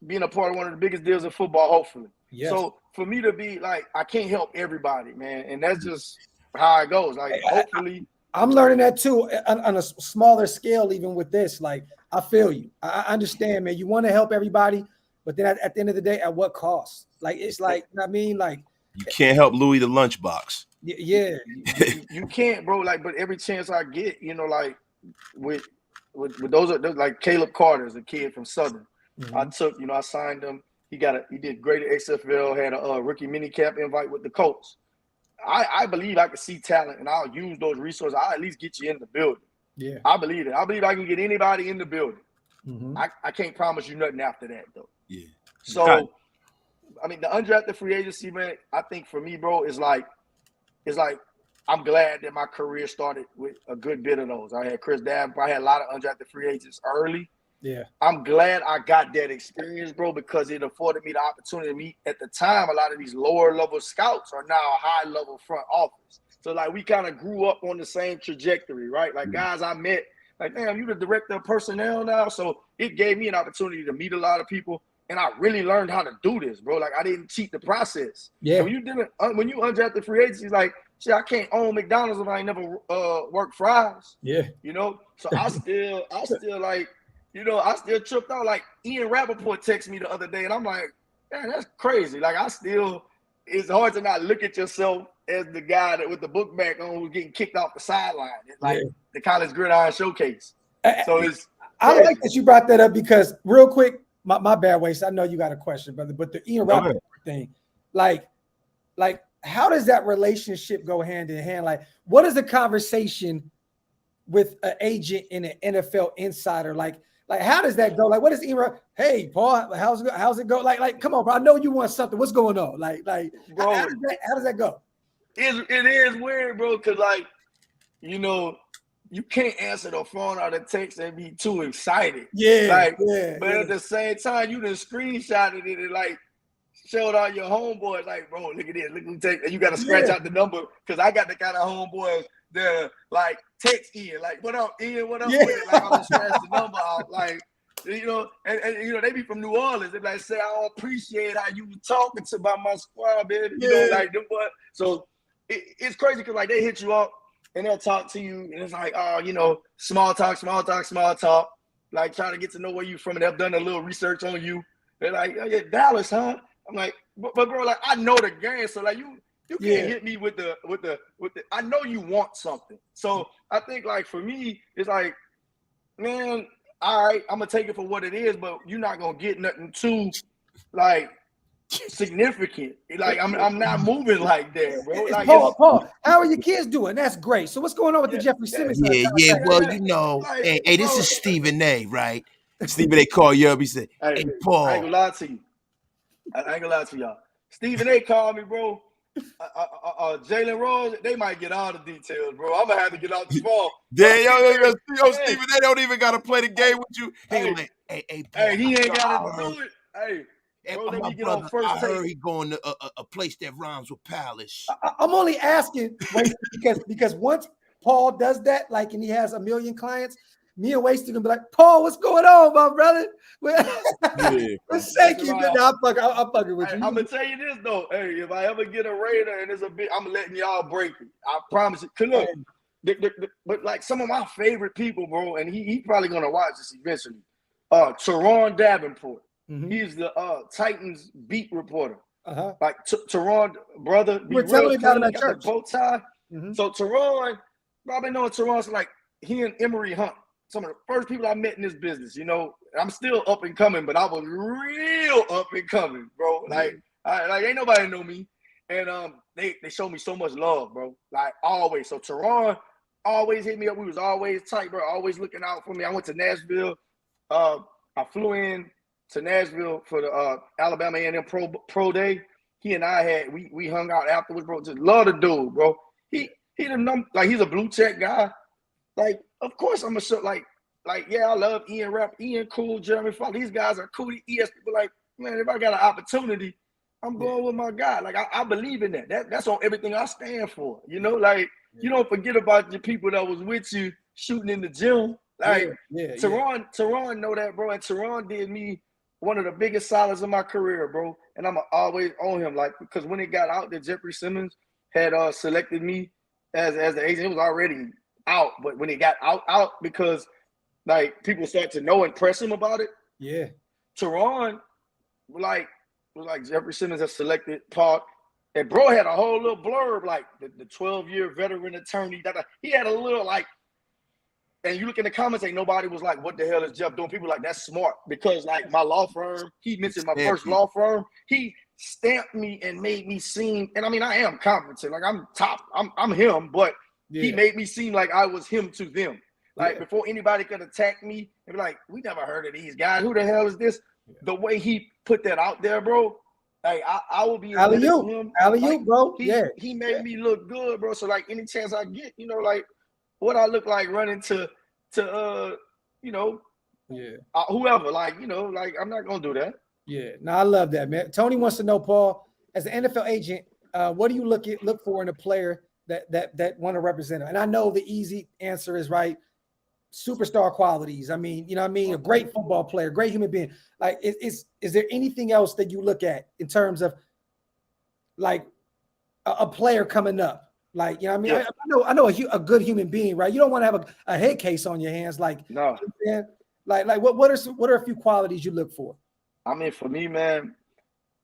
being a part of one of the biggest deals in football, hopefully. Yes. So for me to be like, I can't help everybody, man. And that's just how it goes. Like, hopefully. I'm learning that too on a smaller scale, even with this. Like, I feel you. I understand, man. You want to help everybody, but then at the end of the day, at what cost? Like, it's like, like you can't help Louis the lunchbox. Yeah. You can't, bro. Like, but every chance I get, like with those like Caleb Carter's a kid from Southern. Mm-hmm. I signed him. He did great at XFL, had a rookie minicamp invite with the Colts. I believe I can see talent, and I'll use those resources. I'll at least get you in the building. Yeah, I believe it. I believe I can get anybody in the building. Mm-hmm. I can't promise you nothing after that, though. Yeah. So, the undrafted free agency, man, I think for me, bro, it's like I'm glad that my career started with a good bit of those. I had Chris Davenport. I had a lot of undrafted free agents early. Yeah. I'm glad I got that experience, bro, because it afforded me the opportunity to meet, at the time, a lot of these lower level scouts are now high level front office. So like we kind of grew up on the same trajectory, right? Like guys I met, like, damn, you the director of personnel now. So it gave me an opportunity to meet a lot of people. And I really learned how to do this, bro. Like I didn't cheat the process. Yeah. When you undrafted free agency, like, shit, I can't own McDonald's if I ain't never worked fries. Yeah. You know? So I still like, you know, I still tripped out. Like Ian Rappaport texted me the other day, and I'm like, man, that's crazy. Like it's hard to not look at yourself as the guy that with the book bag on who's getting kicked off the sideline. It's like the college gridiron showcase. So I like that you brought that up because real quick, my bad, Waste. I know you got a question, brother, but the Ian Rappaport thing, like how does that relationship go hand in hand? Like, what is the conversation with an agent and an NFL insider? Like how does that go? Like, what is Ian? Hey, Paul, how's it go? Like, come on, bro. I know you want something. What's going on? Like, bro, how does that go? It is weird, bro, because like, you know, you can't answer the phone or the text and be too excited. But at the same time, you done screenshotted it and like showed all your homeboys, like, bro, look at this, look who take, and you got to scratch out the number because I got the kind of homeboys that like text Ian, like, what up, Ian, what up? With it? Like, I'm gonna scratch the number out, like, you know, and you know, they be from New Orleans. They like say, I don't appreciate how you were talking to about my squad, baby. You know, like them, but so it's crazy because like they hit you up and they'll talk to you, and it's like, oh, you know, small talk, like trying to get to know where you from, and they've done a little research on you. They're like, oh, yeah, Dallas, huh? I'm like, but bro, like I know the game, so like you can't hit me with the. I know you want something, so I think like for me, it's like, man, all right, I'm gonna take it for what it is, but you're not gonna get nothing too like significant. Like I'm not moving like that, bro. Like, Paul, how are your kids doing? That's great. So what's going on with the Jeffrey Simmons? Yeah. Well, you know, like, hey, this is Stephen A, right? Stephen A called you up. He said, hey, Paul. I ain't gonna lie to you. I ain't gonna lie to y'all. Stephen A called me, bro. Jalen Rose, they might get all the details, bro. I'm gonna have to get out the ball. Stephen A don't even gotta play the game with you. Hey, Paul, he ain't gotta do it. Hey, bro, let me get on first I heard he going to a place that rhymes with Palace. I'm only asking because once Paul does that, like, and he has a million clients, me and Wasted gonna be like, Paul, what's going on, my brother? Thank you, man. I'm fucking with you. I'm gonna tell you this though. Hey, if I ever get a Raider and it's a bit, I'm letting y'all break it. I promise you. Cause look, but like some of my favorite people, bro, and he probably gonna watch this eventually. Teron Davenport. Mm-hmm. He's the Titans beat reporter. Like Teron, brother. We're telling about him at church. Bow tie. Mm-hmm. So Teron, probably know Teron's like he and Emery Hunt. Some of the first people I met in this business, you know, I'm still up and coming, but I was real up and coming, bro. Like, ain't nobody know me. And they showed me so much love, bro. Like always. So Teron always hit me up. We was always tight, bro. Always looking out for me. I went to Nashville. I flew in to Nashville for the Alabama A&M Pro Day. He and I we hung out afterwards, bro. Just love the dude, bro. He the number, like he's a blue check guy. Like, of course I'm a show, like, yeah, I love Ian Rapp, Ian cool, Jeremy Fowler. These guys are cool. ES people like, man, if I got an opportunity, I'm going with my guy. Like, I believe in that. That's on everything I stand for. You know, like, you don't forget about the people that was with you shooting in the gym. Like, Teron know that, bro. And Teron did me one of the biggest solids of my career, bro. And I'm always on him, like, because when it got out that Jeffrey Simmons had selected me as the agent, it was already out, but when it got out because like people start to know and press him about it. Yeah. Teron was like Jeffrey Simmons has selected Paul, and bro had a whole little blurb like the 12-year veteran attorney. He had a little like, and you look in the comments, ain't nobody was like, what the hell is Jeff doing? People like, that's smart because like my law firm, he mentioned my first law firm. He stamped me and made me seem, and I mean I am competent, like I'm top, I'm him, but he made me seem like I was him to them. Like before anybody could attack me and be like, we never heard of these guys. Who the hell is this? Yeah. The way he put that out there, bro. Like I will be alley-oop, like, bro. He made me look good, bro. So like any chance I get, you know, like what I look like running to you know, whoever, like, like I'm not gonna do that. Yeah, no, I love that, man. Tony wants to know, Paul, as an NFL agent, what do you look for in a player that want to represent him? And I know the easy answer is right, superstar qualities. I mean, you know what I mean? A great football player, great human being. Like, is there anything else that you look at in terms of like a player coming up? Like, you know what I mean? Yeah. I know a good human being, right? You don't want to have a head case on your hands. Like, no. Like what are a few qualities you look for? I mean, for me, man,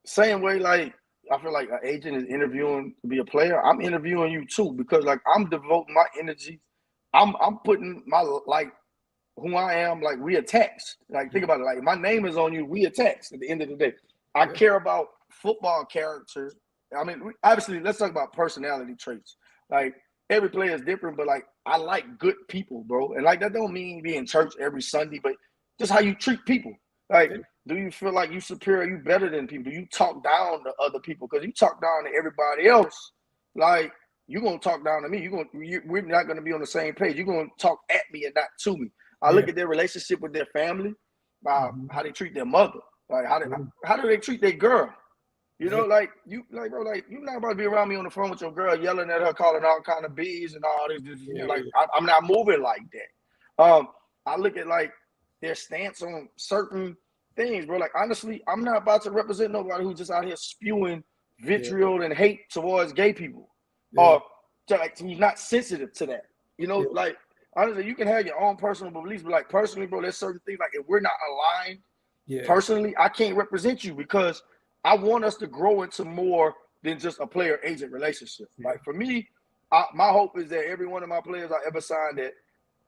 same way, like, I feel like an agent is interviewing to be a player. I'm interviewing you too, because like I'm devoting my energy. I'm putting my, like, who I am, like, we attached. Like, think about it. Like, my name is on you. We attached at the end of the day. I care about football characters. I mean, obviously, let's talk about personality traits. Like, every player is different, but like, I like good people, bro. And like, that don't mean be in church every Sunday, but just how you treat people. Like, do you feel like you superior, you better than people? Do you talk down to other people? Because you talk down to everybody else, like, you're going to talk down to me. We're not going to be on the same page. You're going to talk at me and not to me. I look at their relationship with their family, how they treat their mother. Like, how do they treat their girl? You know, like, bro, like, you're not about to be around me on the phone with your girl yelling at her, calling all kind of bees and all this. Like, I'm not moving like that. I look at, like, their stance on certain things, bro. Like, honestly, I'm not about to represent nobody who's just out here spewing vitriol and hate towards gay people, or like, who's not sensitive to that. You know, like, honestly, you can have your own personal beliefs, but like, personally, bro, there's certain things, like, if we're not aligned, personally, I can't represent you, because I want us to grow into more than just a player-agent relationship. Like, for me, my hope is that every one of my players I ever signed, that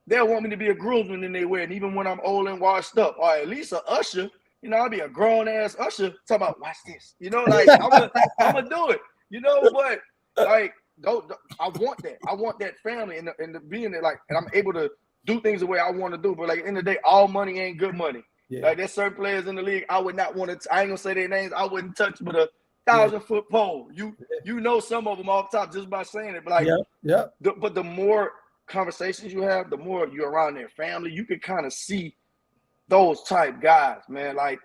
they'll want me to be a groomsman in their wedding, even when I'm old and washed up, or at least an usher. You know, I'll be a grown-ass usher talking about, watch this. You know, like, I'm gonna do it. You know, but like, I want that. I want that family and the being there, like, and I'm able to do things the way I want to do. But like, at the end of the day, all money ain't good money. Like, there's certain players in the league I would not want to. I ain't gonna say their names. I wouldn't touch with a 1,000-foot pole. You know some of them off top just by saying it. But like, but the more conversations you have, the more you're around their family, you can kind of see those type guys, man. Like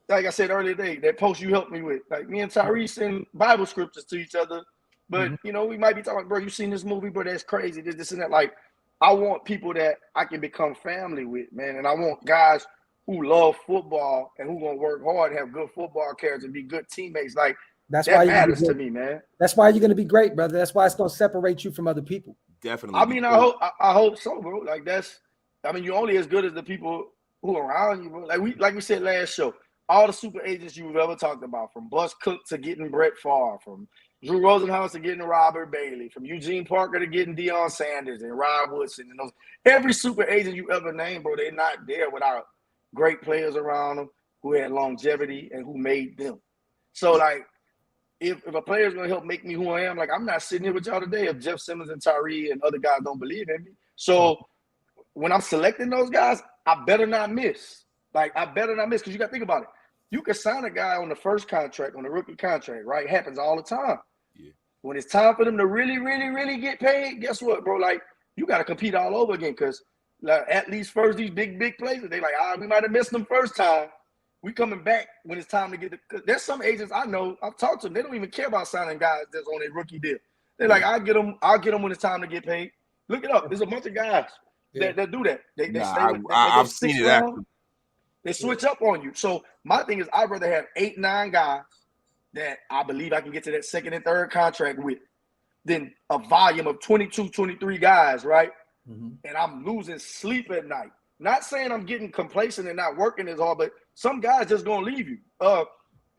I said earlier today, that post you helped me with, like, me and Tyree send Bible scriptures to each other, but you know, we might be talking, bro, you seen this movie, bro, that's crazy, this and that. Like, I want people that I can become family with, man, and I want guys who love football and who gonna work hard, have good football characters, and be good teammates. Like, that matters to me, man. That's why you're gonna be great, brother. That's why it's gonna separate you from other people. Definitely. I mean, I hope so, bro. Like, you're only as good as the people who are around you, bro. Like we said last show, all the super agents you've ever talked about, from Bus Cook to getting Brett Favre, from Drew Rosenhaus to getting Robert Bailey, from Eugene Parker to getting Deion Sanders and Rod Woodson, and those, every super agent you ever named, bro, they're not there without great players around them who had longevity and who made them. So, like, if a player's gonna help make me who I am, like, I'm not sitting here with y'all today if Jeff Simmons and Tyree and other guys don't believe in me. So when I'm selecting those guys, I better not miss. Like, I better not miss, because you got to think about it. You can sign a guy on the first contract, on the rookie contract, right? It happens all the time. Yeah. When it's time for them to really, really, really get paid, guess what, bro? Like, you got to compete all over again, because like, at least first, these big places, they like, we might have missed them first time. We coming back when it's time to get the – there's some agents I know, I've talked to them, they don't even care about signing guys that's on a rookie deal. They're like, I'll get them when it's time to get paid. Look it up. There's a bunch of guys that do that. They stay with I've seen it. They switch up on you. So my thing is, I'd rather have 8-9 guys that I believe I can get to that second and third contract with than a volume of 22, 23 guys, right? And I'm losing sleep at night. Not saying I'm getting complacent and not working as hard, but some guys just gonna leave you.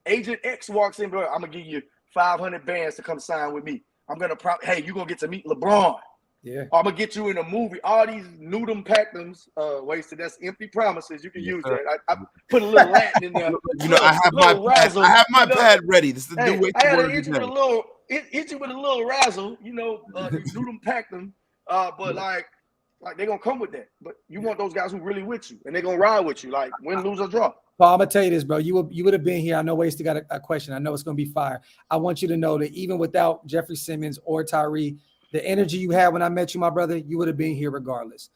Agent X walks in, bro, I'm gonna give you 500 bands to come sign with me. I'm gonna hey, you're gonna get to meet LeBron. Yeah. I'm gonna get you in a movie. All these nudum pactums, wasted. That's empty promises. You can use that. I put a little Latin in there. You know, I have my pad ready. This is the new way to work. Hit you with a little razzle. You know, nudum pactum. But like they're gonna come with that. But you want those guys who really with you, and they're gonna ride with you, like win, lose, or draw. Paul, I'm gonna tell you this, bro. You would have been here. I know Wasted got a question. I know it's gonna be fire. I want you to know that even without Jeffrey Simmons or Tyree, the energy you had when I met you, my brother, you would have been here regardless.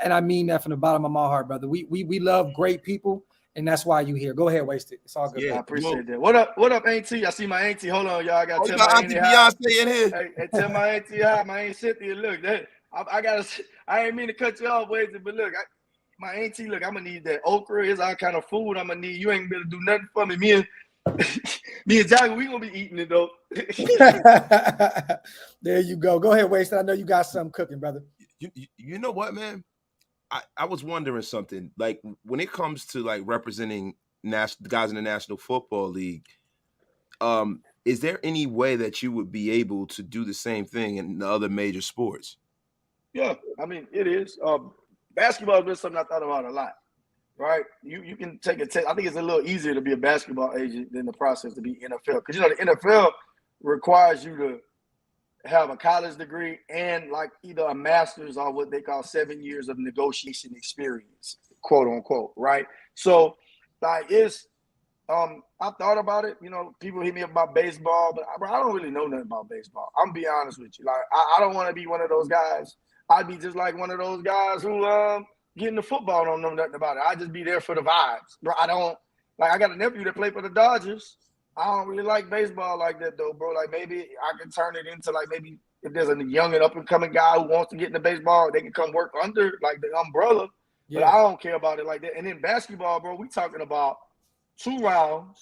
And I mean that from the bottom of my heart, brother. We love great people, and that's why you here. Go ahead, waste it. It's all good. Yeah, I appreciate that. What up, Auntie? I see my auntie. Hold on, y'all. I gotta tell my auntie Beyonce in here. Hey, tell my auntie hi. My auntie Cynthia. Look, I ain't mean to cut you off, Wasted, but look, my auntie, look, I'm gonna need that okra. It's all kind of food. I'm gonna need. You ain't gonna do nothing for me. Me and Jagger, we gonna be eating it though. There you go. Go ahead, Wasted. I know you got something cooking, brother. You know what, man? I was wondering something. Like when it comes to like representing guys in the National Football League, is there any way that you would be able to do the same thing in the other major sports? Yeah, I mean it is. Basketball has been something I thought about a lot. Right? You can take a test. I think it's a little easier to be a basketball agent than the process to be NFL. Because the NFL requires you to have a college degree and like either a master's or what they call 7 years of negotiation experience, quote unquote, right? So like it's I thought about it, people hit me up about baseball, but I don't really know nothing about baseball. I'm gonna be honest with you. Like I don't want to be one of those guys. I'd be just like one of those guys who getting the football, don't know nothing about it. I just be there for the vibes, bro. I got a nephew that played for the Dodgers. I don't really like baseball like that though, bro. Like maybe I can turn it into like maybe if there's a young and up and coming guy who wants to get into baseball, they can come work under like the umbrella. Yeah. But I don't care about it like that. And then basketball, bro, we talking about 2 rounds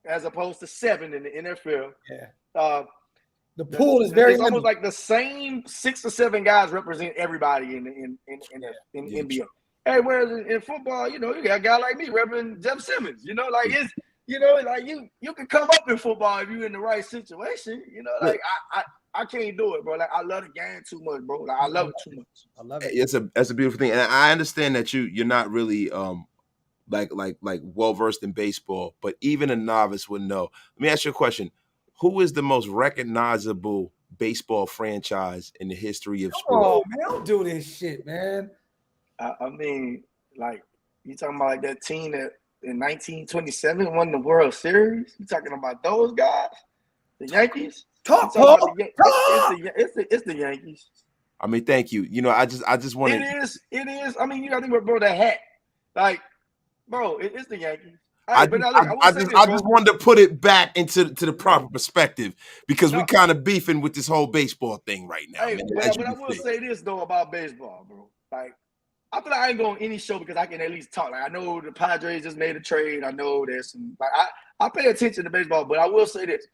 as opposed to 7 in the NFL. Yeah. The pool is very almost like the same 6 or 7 guys represent everybody in NBA. Hey, whereas in football, you got a guy like me representing Jeff Simmons. Like it's like you can come up in football if you're in the right situation. Like I can't do it, bro. Like I love the game too much, bro. Like I love it too much. I love it. That's a beautiful thing, and I understand that you're not really like well versed in baseball, but even a novice would know. Let me ask you a question. Who is the most recognizable baseball franchise in the history of sports? Oh, man, don't do this shit, man. I mean, like, you talking about like that team that in 1927 won the World Series? You talking about those guys? The Yankees? Talk. It's the Yankees. I mean, thank you. I just want to. It is. I mean, you got to think about, bro, that hat. Like, bro, it's the Yankees. I just wanted to put it back into the proper perspective because we kind of beefing with this whole baseball thing right now. Hey, but I will say this though about baseball, bro. Like, I feel like I ain't going any show because I can at least talk. Like, I know the Padres just made a trade. I know there's some. Like, I pay attention to baseball, but I will say this: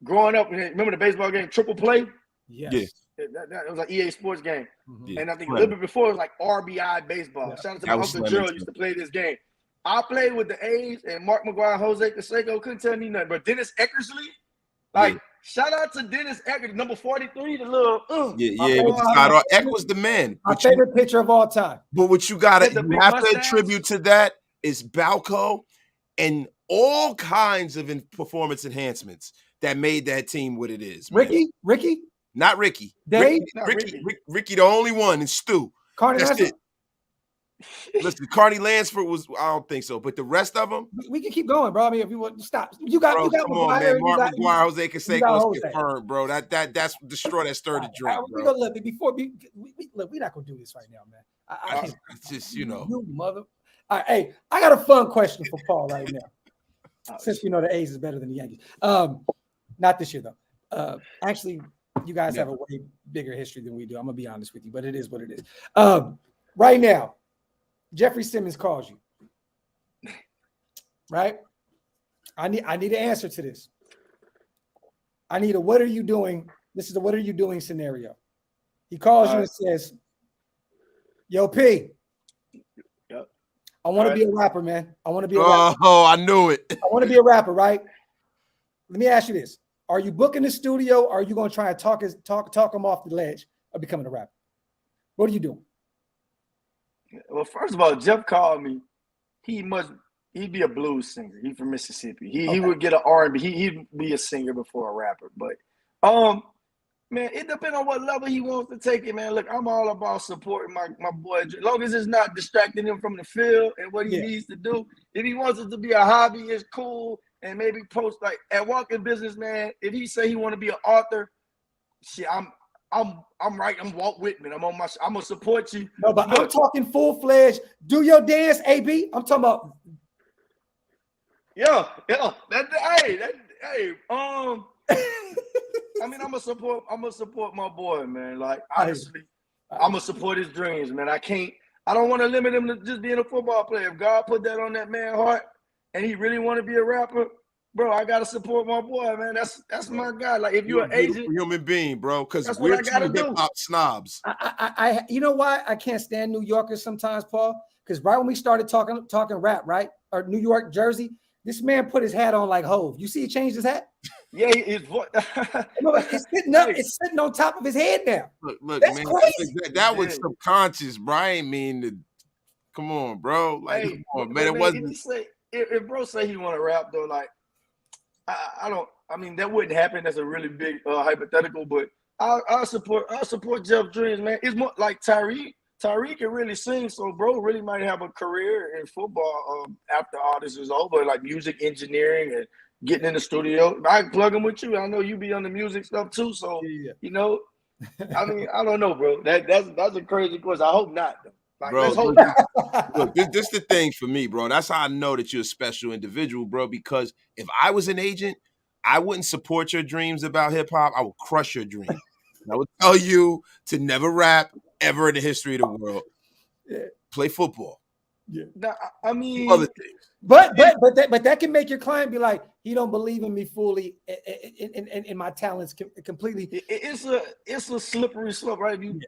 growing up, remember the baseball game Triple Play? Yes. Yeah. It was an EA Sports game, Mm-hmm. and I think a little bit before it was like RBI baseball. Yeah. Shout out to my uncle Gerald used to play this game. I played with the A's and Mark McGuire, Jose Canseco couldn't tell me nothing. But Dennis Eckersley, shout out to Dennis Eckersley, number 43, the little Eck was the man. My favorite pitcher of all time. But what you have to attribute to that is Balco and all kinds of performance enhancements that made that team what it is. Man. Ricky? Not Ricky. Dave? Ricky, the only one, and Stu. That's it. Listen, Carney Lansford I don't think so, but the rest of them, we can keep going, bro. I mean, if you want to stop, you got come on, man. Mark McGuire, Jose Canseco is confirmed, bro. That's destroy that stir to drink, bro. Look, we're not gonna do this right now, man. I can't. Just you mother. All right, hey, I got a fun question for Paul right now. Since the A's is better than the Yankees, not this year though. Actually, you guys have a way bigger history than we do. I'm gonna be honest with you, but it is what it is. Right now. Jeffrey Simmons calls you, right? I need an answer to this. I need a what are you doing? This is a what are you doing scenario. He calls you and says, "Yo, P, I want to be a rapper, man. I want to be a rapper." Oh, I knew it. I want to be a rapper, right? Let me ask you this. Are you booking the studio or are you going to try and talk him off the ledge of becoming a rapper? What are you doing? Well, first of all, Jeff called me. He'd be a blues singer. He's from Mississippi. He would get an R&B. He'd be a singer before a rapper. But man, it depends on what level he wants to take it, man. Look, I'm all about supporting my boy. As long as it's not distracting him from the field and what he needs to do. If he wants it to be a hobby, it's cool. And maybe post like at Walking Business, man. If he say he want to be an author, shit, I'm right. I'm Walt Whitman. I'm gonna support you. No, but I'm talking full-fledged. Do your dance, AB. I'm talking about. Yeah. Hey. I mean, I'm gonna support my boy, man. Like, honestly, I'm gonna support his dreams, man. I don't want to limit him to just being a football player. If God put that on that man's heart and he really want to be a rapper, bro, I gotta support my boy, man. That's my guy. Like, if you're an agent, human being, bro, because that's we're what I gotta two hip-hop snobs. I you know why I can't stand New Yorkers sometimes, Paul? Because right when we started talking rap, right, or New York, Jersey, this man put his hat on like Hove. You see, he changed his hat. Yeah, his voice. It's sitting up. It's sitting on top of his head now. Look, that's man, crazy. That was subconscious, bro. I ain't mean to. Come on, bro. Like, come on, man. It wasn't. If bro say he want to rap though, like, I don't. I mean, that wouldn't happen. That's a really big hypothetical, but I'll support Jeff dreams, man. It's more like Tyreek. Tyreek can really sing, so bro really might have a career in football after all this is over, like music engineering and getting in the studio. I can plug him with you. I know you be on the music stuff too, so you know. I mean, I don't know, bro. That's a crazy question. I hope not, though. Like, bro, let's hope not. Look, this the thing for me, bro. That's how I know that you're a special individual, bro. Because if I was an agent, I wouldn't support your dreams about hip hop. I would crush your dreams. I would tell you to never rap ever in the history of the world. Yeah. Play football. Yeah. Now, I mean, other things. But that can make your client be like, he don't believe in me fully in my talents completely. It's a slippery slope, right? If you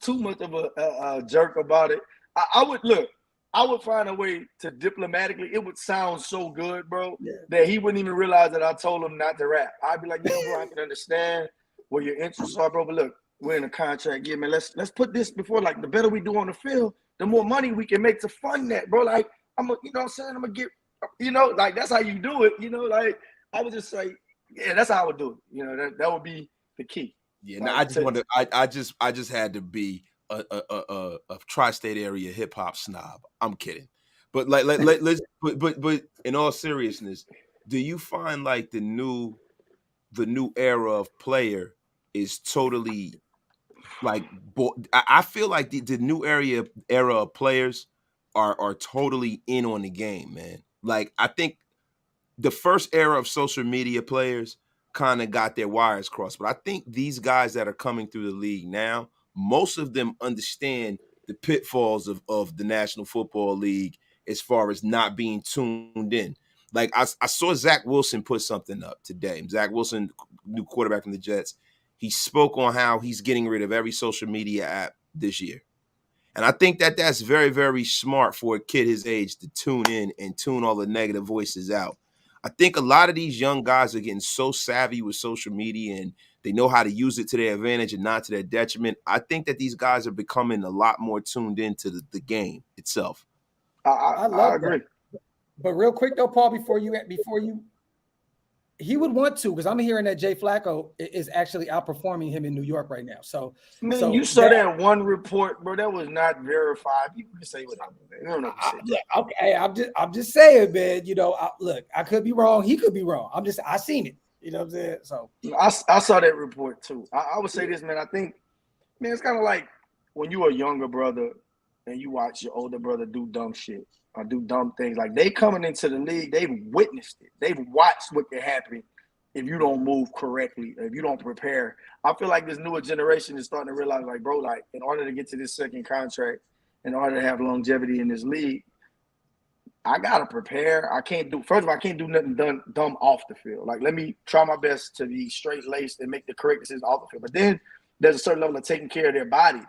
too much of a jerk about it, I would find a way to diplomatically. It would sound so good, bro, that he wouldn't even realize that I told him not to rap. I'd be like, bro, I can understand where your interests are, bro, but look, we're in a contract. Yeah, man, let's put this before. Like, the better we do on the field, the more money we can make to fund that, bro. Like, you know what I'm saying? I'm gonna get, like, that's how you do it. Like, I would just say, yeah, that's how I would do it. That would be the key. Yeah, no, I just had to be a tri-state area hip hop snob. I'm kidding, but let's but in all seriousness, do you find like the new era of player is totally like? I feel like the new era of players are totally in on the game, man. Like, I think the first era of social media players kind of got their wires crossed, but I think these guys that are coming through the league now, most of them understand the pitfalls of the National Football League as far as not being tuned in. Like, I saw Zach Wilson put something up today. Zach Wilson, new quarterback from the Jets, he spoke on how he's getting rid of every social media app this year. And I think that that's very, very smart for a kid his age to tune in and tune all the negative voices out. I think a lot of these young guys are getting so savvy with social media and they know how to use it to their advantage and not to their detriment. I think that these guys are becoming a lot more tuned into the game itself. I agree. That. But real quick though, Paul, before you, he would want to, because I'm hearing that Jay Flacco is actually outperforming him in New York right now. So, man, you saw that one report, bro. That was not verified. You can say whatever, man. Okay, I'm just saying, man. Look, I could be wrong. He could be wrong. I seen it. You know what I'm saying? So I saw that report too. I would say this, man. I think, man, it's kind of like when you a younger brother and you watch your older brother do dumb shit or do dumb things. Like, they coming into the league, they've witnessed it. They've watched what can happen if you don't move correctly, if you don't prepare. I feel like this newer generation is starting to realize, like, bro, like, in order to get to this second contract, in order to have longevity in this league, I gotta prepare. First of all, I can't do nothing dumb off the field. Like, let me try my best to be straight-laced and make the correct decisions off the field. But then there's a certain level of taking care of their bodies.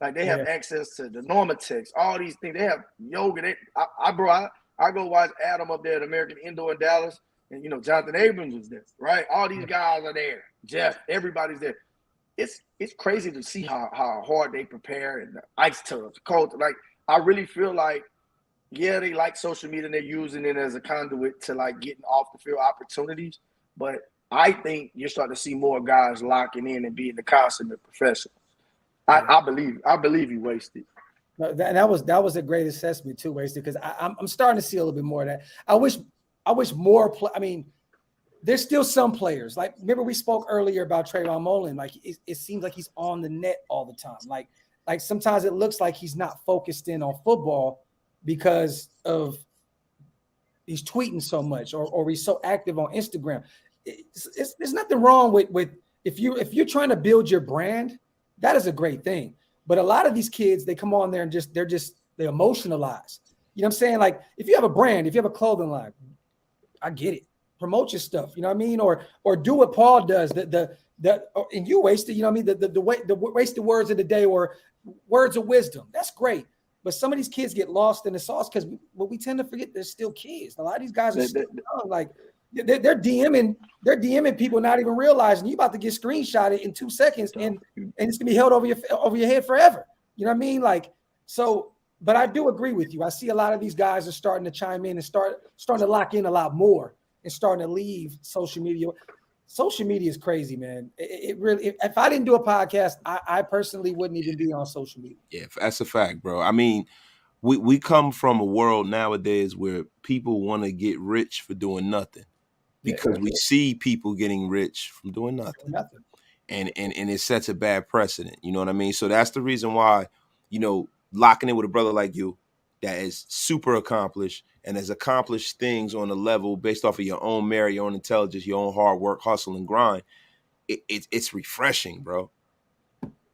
Like, they have access to the Normatex, all these things. They have yoga. I go watch Adam up there at American Indoor in Dallas, and Jonathan Abrams was there, right? All these guys are there. Jeff, everybody's there. It's crazy to see how hard they prepare, and the ice tubs, cold. Like, I really feel like, yeah, they like social media and they're using it as a conduit to, like, getting off the field opportunities. But I think you're starting to see more guys locking in and being the consummate professionals. I believe you wasted. No, that was a great assessment too, wasted, because I'm starting to see a little bit more of that. I wish more. I mean, there's still some players. Like, remember we spoke earlier about Trayvon Mullen. Like, it seems like he's on the net all the time. Like sometimes it looks like he's not focused in on football because of he's tweeting so much or he's so active on Instagram. There's nothing wrong with if you're trying to build your brand, that is a great thing. But a lot of these kids, they come on there and they emotionalize. You know what I'm saying? Like, if you have a brand, if you have a clothing line, I get it. Promote your stuff, you know what I mean? Or do what Paul does. And you wasted, you know what I mean? The wasted words of the day or words of wisdom. That's great. But some of these kids get lost in the sauce because we tend to forget they're still kids. A lot of these guys are still young. Like, they're DMing people, not even realizing you about to get screenshotted in 2 seconds, and it's gonna be held over your head forever. You know what I mean? Like, so. But I do agree with you. I see a lot of these guys are starting to chime in and starting to lock in a lot more and starting to leave social media. Social media is crazy, man. It really. If I didn't do a podcast, I personally wouldn't even be on social media. Yeah, that's a fact, bro. I mean, we come from a world nowadays where people want to get rich for doing nothing because we see people getting rich from doing nothing. And it sets a bad precedent. You know what I mean? So that's the reason why, locking in with a brother like you that is super accomplished and has accomplished things on a level based off of your own merit, your own intelligence, your own hard work, hustle, and grind. It's refreshing, bro.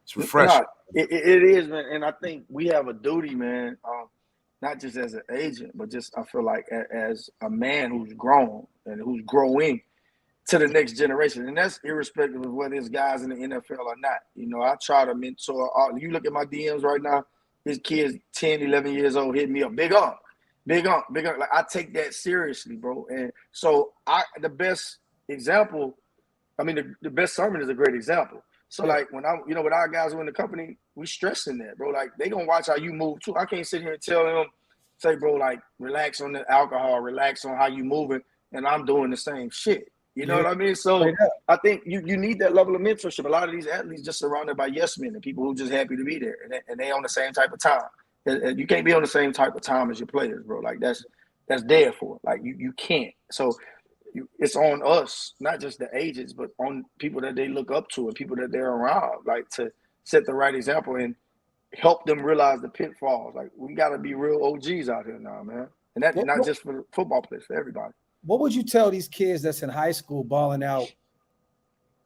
It's refreshing. It is, man. And I think we have a duty, man, not just as an agent, but just I feel like as a man who's grown and who's growing to the next generation. And that's irrespective of whether it's guys in the NFL or not. I try to mentor. You look at my DMs right now, his kids 10, 11 years old hit me up. Big on. Like, I take that seriously, bro. And so the best example, the best sermon is a great example. So like when with our guys who in the company, we stressing that, bro. Like, they gonna watch how you move too. I can't sit here and tell them, say, bro, like, relax on the alcohol, relax on how you moving, and I'm doing the same shit. You know what I mean? So I think you need that level of mentorship. A lot of these athletes just surrounded by yes men and people who just happy to be there, and they on the same type of time. You can't be on the same type of time as your players, bro. Like, that's there for. Like, you can't. So it's on us, not just the agents, but on people that they look up to and people that they're around, like, to set the right example and help them realize the pitfalls. Like, we got to be real OGs out here now, man. And that's not just for football players, for everybody. What would you tell these kids that's in high school balling out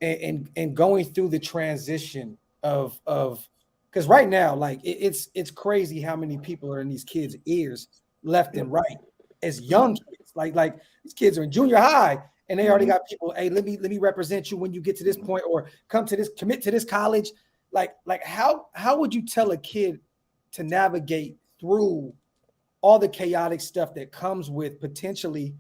and going through the transition of because right now, like, it's crazy how many people are in these kids' ears left and right as young kids. Like these kids are in junior high and they already got people, hey, let me represent you when you get to this point, or commit to this college. Like how would you tell a kid to navigate through all the chaotic stuff that comes with potentially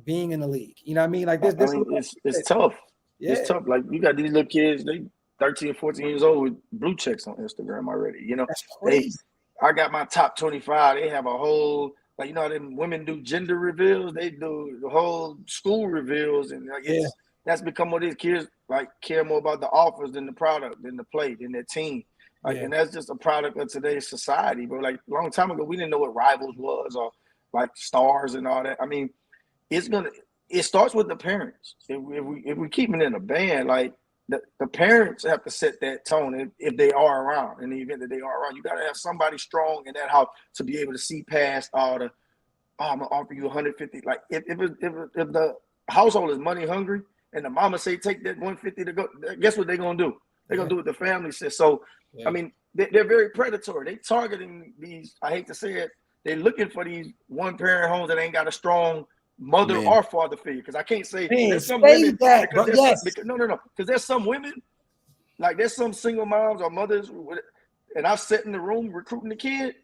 being in the league? You know what I mean? Like, it's tough. Yeah. It's tough. Like, you got these little kids, they 13, 14 years old with blue checks on Instagram already. That's crazy. I got my top 25. They have a whole, like, them women do gender reveals. They do the whole school reveals. And like, that's become what these kids, like, care more about the offers than the product, than the play, than their team. Like, and that's just a product of today's society, bro. Like, a long time ago, we didn't know what Rivals was, or like Stars and all that. I mean, it starts with the parents. If we keep it in a band, like, the parents have to set that tone if they are around. In the event that they are around, you got to have somebody strong in that house to be able to see past all the, I'm gonna offer you 150. Like, if the household is money hungry and the mama say take that 150 to go, guess what they're gonna do? They're gonna do what the family says. So I mean, they're very predatory. They targeting these. I hate to say it. They're looking for these one-parent homes that ain't got a strong mother or father figure. Because I can't say there's some women. Because there's some women, like, there's some single moms or mothers, and I've sat in the room recruiting the kid.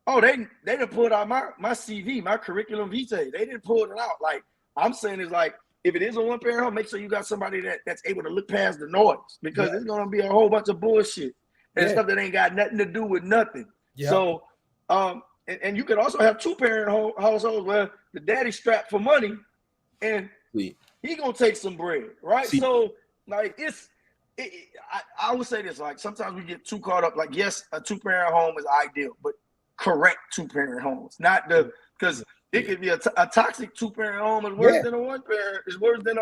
Oh, they didn't pull out my CV, my curriculum vitae. They didn't pull it out. Like, I'm saying is, like, if it is a one-parent home, make sure you got somebody that's able to look past the noise, because there's gonna be a whole bunch of bullshit and stuff that ain't got nothing to do with nothing. So, and you could also have two-parent households where the daddy's strapped for money, and he gonna take some bread, right? So, like, I would say this: like, sometimes we get too caught up. Like, yes, a two-parent home is ideal, but correct 2-parent homes, not the because it could be a toxic 2-parent home is worse than a 1-parent. Is worse than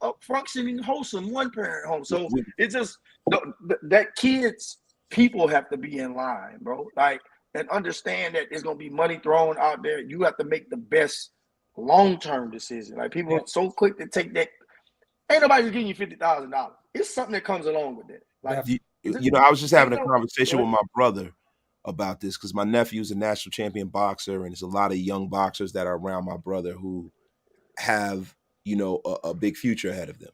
a functioning, wholesome 1-parent home. So it's just that people have to be in line, bro. Like, and understand that there's gonna be money thrown out there. You have to make the best long-term decision. Like, people are so quick to take that. Ain't nobody just giving you $50,000. It's something that comes along with it. Like, I was just having a conversation with my brother about this because my nephew's a national champion boxer, and there's a lot of young boxers that are around my brother who have, a big future ahead of them.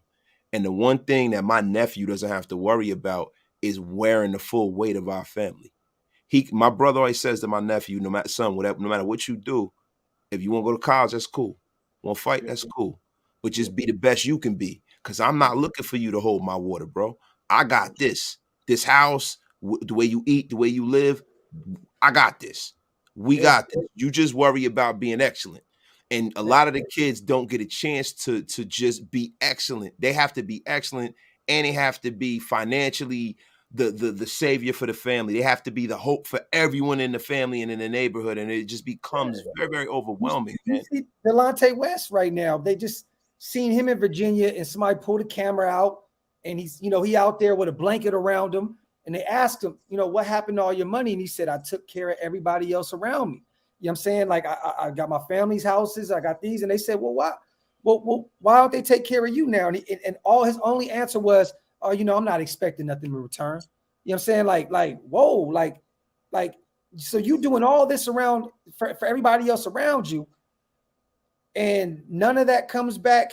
And the one thing that my nephew doesn't have to worry about is wearing the full weight of our family. My brother always says to my nephew, no matter what you do, if you want to go to college, that's cool. Want to fight, that's cool. But just be the best you can be. Because I'm not looking for you to hold my water, bro. I got this. This house, the way you eat, the way you live, I got this. We got this. You just worry about being excellent. And a lot of the kids don't get a chance to just be excellent. They have to be excellent, and they have to be financially the savior for the family. They have to be the hope for everyone in the family and in the neighborhood, and it just becomes very, very overwhelming. You see Delonte West right now. They just seen him in Virginia, and somebody pulled a camera out, and he's, he out there with a blanket around him, and they asked him, what happened to all your money? And he said, I took care of everybody else around me. You know what I'm saying? Like, I got my family's houses, I got these. And they said, well, why? Well, why don't they take care of you now? And all his only answer was, oh, I'm not expecting nothing in return. You know what I'm saying? Like, whoa, like, so you doing all this around for everybody else around you, and none of that comes back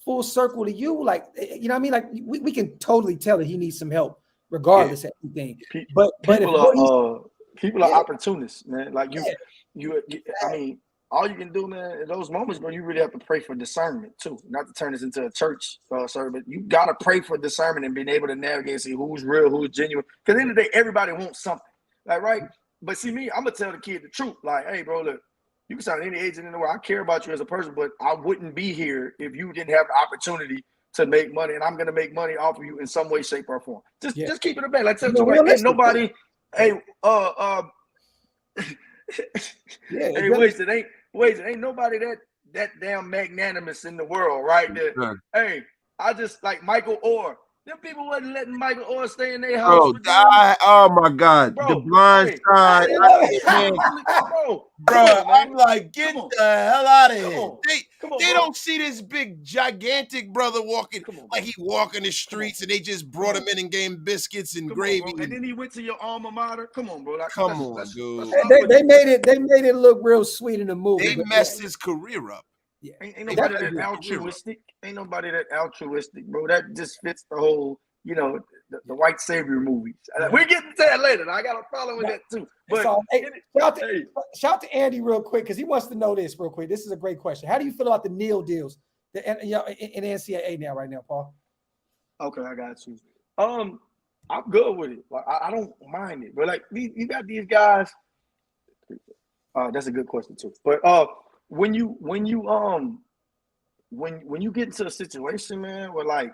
full circle to you. Like, you know what I mean? Like, we can totally tell that he needs some help regardless of anything. But people are opportunists, man. Like, I mean, all you can do, man, in those moments, bro, you really have to pray for discernment too. Not to turn this into a church service, but you gotta pray for discernment and being able to navigate and see who's real, who's genuine. Because at the end of the day, everybody wants something. Like, right? But see, me, I'm gonna tell the kid the truth. Like, hey, bro, look, you can sound any agent in the world. I care about you as a person, but I wouldn't be here if you didn't have the opportunity to make money, and I'm gonna make money off of you in some way, shape, or form. Just keep it a bit. Like, tell you, ain't nobody, hey, hey, Wasted, ain't nobody that damn magnanimous in the world, right? Hey, I just like Michael Orr. Them people wasn't letting Michael Orr stay in their house. Oh my God, bro, the blind side. Bro, I'm like, get the hell out of here. They don't see this big gigantic brother walking like he walking the streets, and they just brought him in and gave him biscuits and gravy. And then he went to your alma mater. Come on, bro. Like, come on, dude. They made it look real sweet in the movie. They messed his career up. Yeah. Ain't nobody that altruistic. Ain't nobody that altruistic, bro. That just fits the whole, the white savior movies. We're getting to that later. I got a problem with that too. But shout out to Andy real quick, because he wants to know this real quick. This is a great question. How do you feel about the NIL deals in NCAA right now, Paul? Okay, I got you. I'm good with it. Like, I don't mind it, but like you got these guys. That's a good question too. But when you get into a situation, man, where like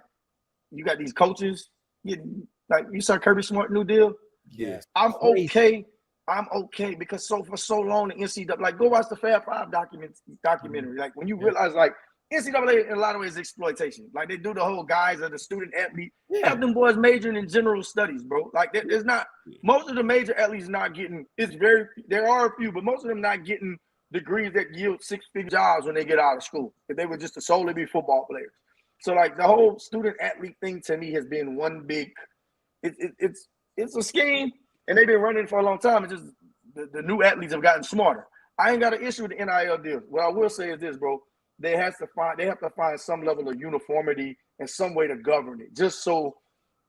you got these coaches, like you saw Kirby Smart new deal. Yeah, I'm okay. I'm okay because for so long the NCAA, like, go watch the Fab Five documentary. Like, when you realize like NCAA in a lot of ways is exploitation. Like, they do the whole guise of the student athlete. Have them boys majoring in general studies, bro. Like, there's not most of the major athletes not getting. There are a few, but most of them not getting degrees that yield six-figure jobs when they get out of school. If they would just to solely be football players. So like the whole student athlete thing to me has been one big. It's a scheme, and they've been running for a long time. It's just the new athletes have gotten smarter. I ain't got an issue with the NIL deal. What I will say is this, bro. They have to find some level of uniformity and some way to govern it. Just so,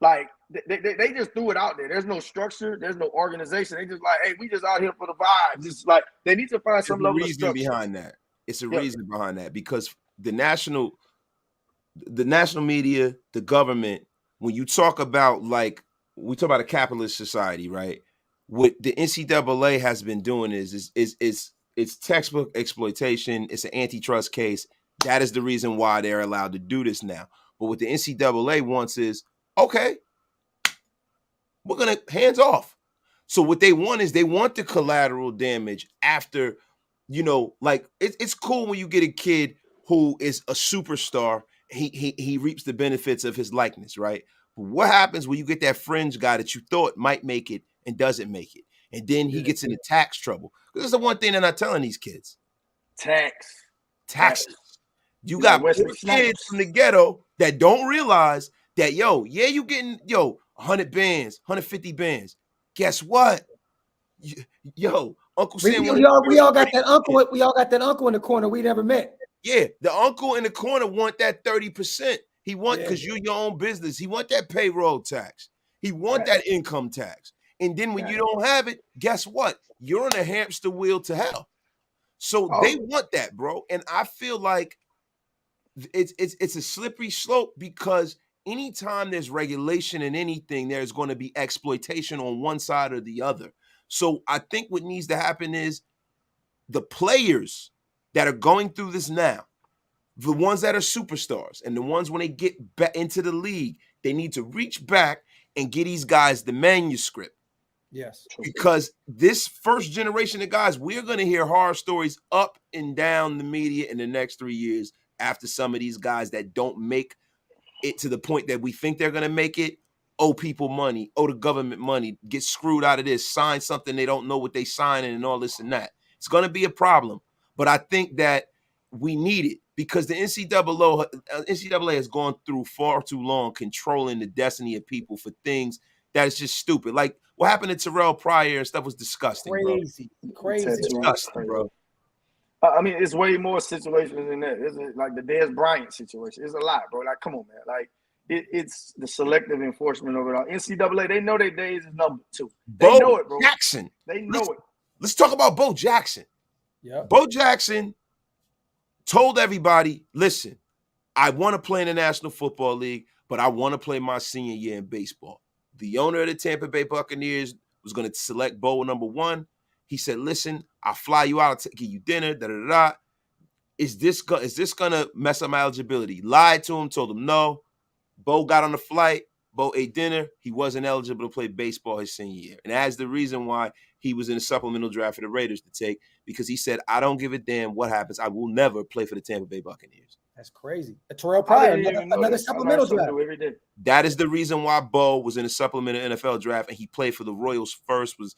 like, they just threw it out there. There's no structure. There's no organization. They just like, hey, we just out here for the vibes. It's like they need to find some level of structure behind that. It's a reason behind that, because the national media, the government, when you talk about, like, we talk about a capitalist society, right? What the NCAA has been doing is it's textbook exploitation. It's an antitrust case. That is the reason why they're allowed to do this now. But what the NCAA wants is, okay, we're going to hands off. So what they want is they want the collateral damage after, you know, like it's cool when you get a kid who is a superstar. He reaps the benefits of his likeness, right? But what happens when you get that fringe guy that you thought might make it and doesn't make it? And then he gets into tax trouble. This is the one thing they're not telling these kids. Taxes. You got kids from the ghetto that don't realize that, you getting, 100 bands, 150 bands. Guess what? Uncle Sam. We all got that uncle. We all got that uncle in the corner we never met. Yeah, the uncle in the corner want that 30%. He want, because you're your own business. He want that payroll tax. He want that income tax. And then when you don't have it, guess what? You're on a hamster wheel to hell. So they want that, bro. And I feel like it's a slippery slope, because anytime there's regulation in anything, there's going to be exploitation on one side or the other. So I think what needs to happen is the players that are going through this now, the ones that are superstars and the ones when they get back into the league, they need to reach back and get these guys the manuscript. Yes. Because this first generation of guys, we're going to hear horror stories up and down the media in the next 3 years after some of these guys that don't make it to the point that we think they're going to make it, owe people money, owe the government money, get screwed out of this, sign something they don't know what they signing and all this and that. It's going to be a problem. But I think that we need it, because the NCAA has gone through far too long controlling the destiny of people for things that is just stupid. Like what happened to Terrell Pryor and stuff was disgusting, crazy. Disgusting, bro. I mean, it's way more situations than that. It's like the Dez Bryant situation. It's a lot, bro. Like, come on, man. Like, it's the selective enforcement of it all. NCAA, they know their days is number 2. They know it, bro. Jackson. They know it. Let's talk about Bo Jackson. Yeah. Bo Jackson told everybody, listen, I want to play in the National Football League, but I want to play my senior year in baseball. The owner of the Tampa Bay Buccaneers was going to select Bo number 1. He said, listen, I'll fly you out, I'll give you dinner, da-da-da-da. Is this going to mess up my eligibility? Lied to him, told him no. Bo got on the flight. Bo ate dinner. He wasn't eligible to play baseball his senior year. And that's the reason why he was in a supplemental draft for the Raiders to take, because he said, I don't give a damn what happens. I will never play for the Tampa Bay Buccaneers. That's crazy. Terrell Pryor, another supplemental draft. That is the reason why Bo was in a supplemental NFL draft, and he played for the Royals first, was,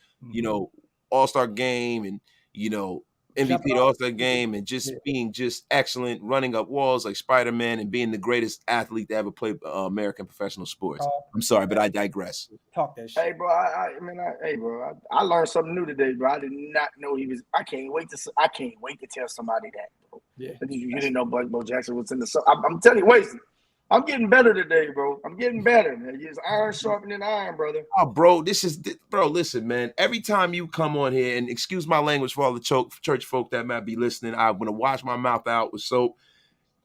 All-Star game and, MVP All-Star game, and just being just excellent, running up walls like Spider-Man and being the greatest athlete to ever play American professional sports. I'm sorry, but I digress. Talk that shit. Hey, bro, I learned something new today, bro. I did not know he was. I can't wait to tell somebody that, bro. Yeah. You didn't know Bo Jackson was in the. I'm telling you, wait. I'm getting better today, bro. I'm getting better, man. It's iron sharpening iron, brother. Oh, bro, listen, man. Every time you come on here, and excuse my language for all the church folk that might be listening, I'm going to wash my mouth out with soap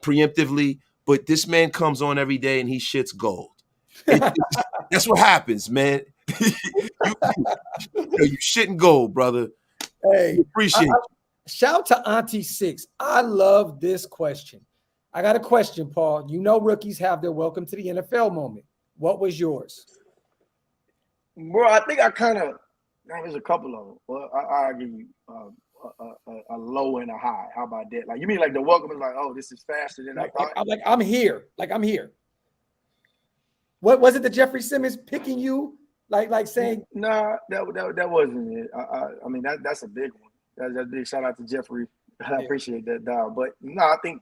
preemptively, but this man comes on every day and he shits gold. That's what happens, man. You shitting gold, brother. Hey, appreciate it. Shout out to Auntie Six. I love this question. I got a question, Paul. Rookies have their welcome to the NFL moment. What was yours? Bro, I think there's a couple of them. Well, I'll give you a low and a high. How about that? Like, you mean like the welcome is like, oh, this is faster than I thought? I'm here. I'm here. What was it that Jeffrey Simmons picking you? Like saying? Nah, that wasn't it. I mean, that's a big one. That's a big shout out to Jeffrey. I appreciate that, dog. But no, I think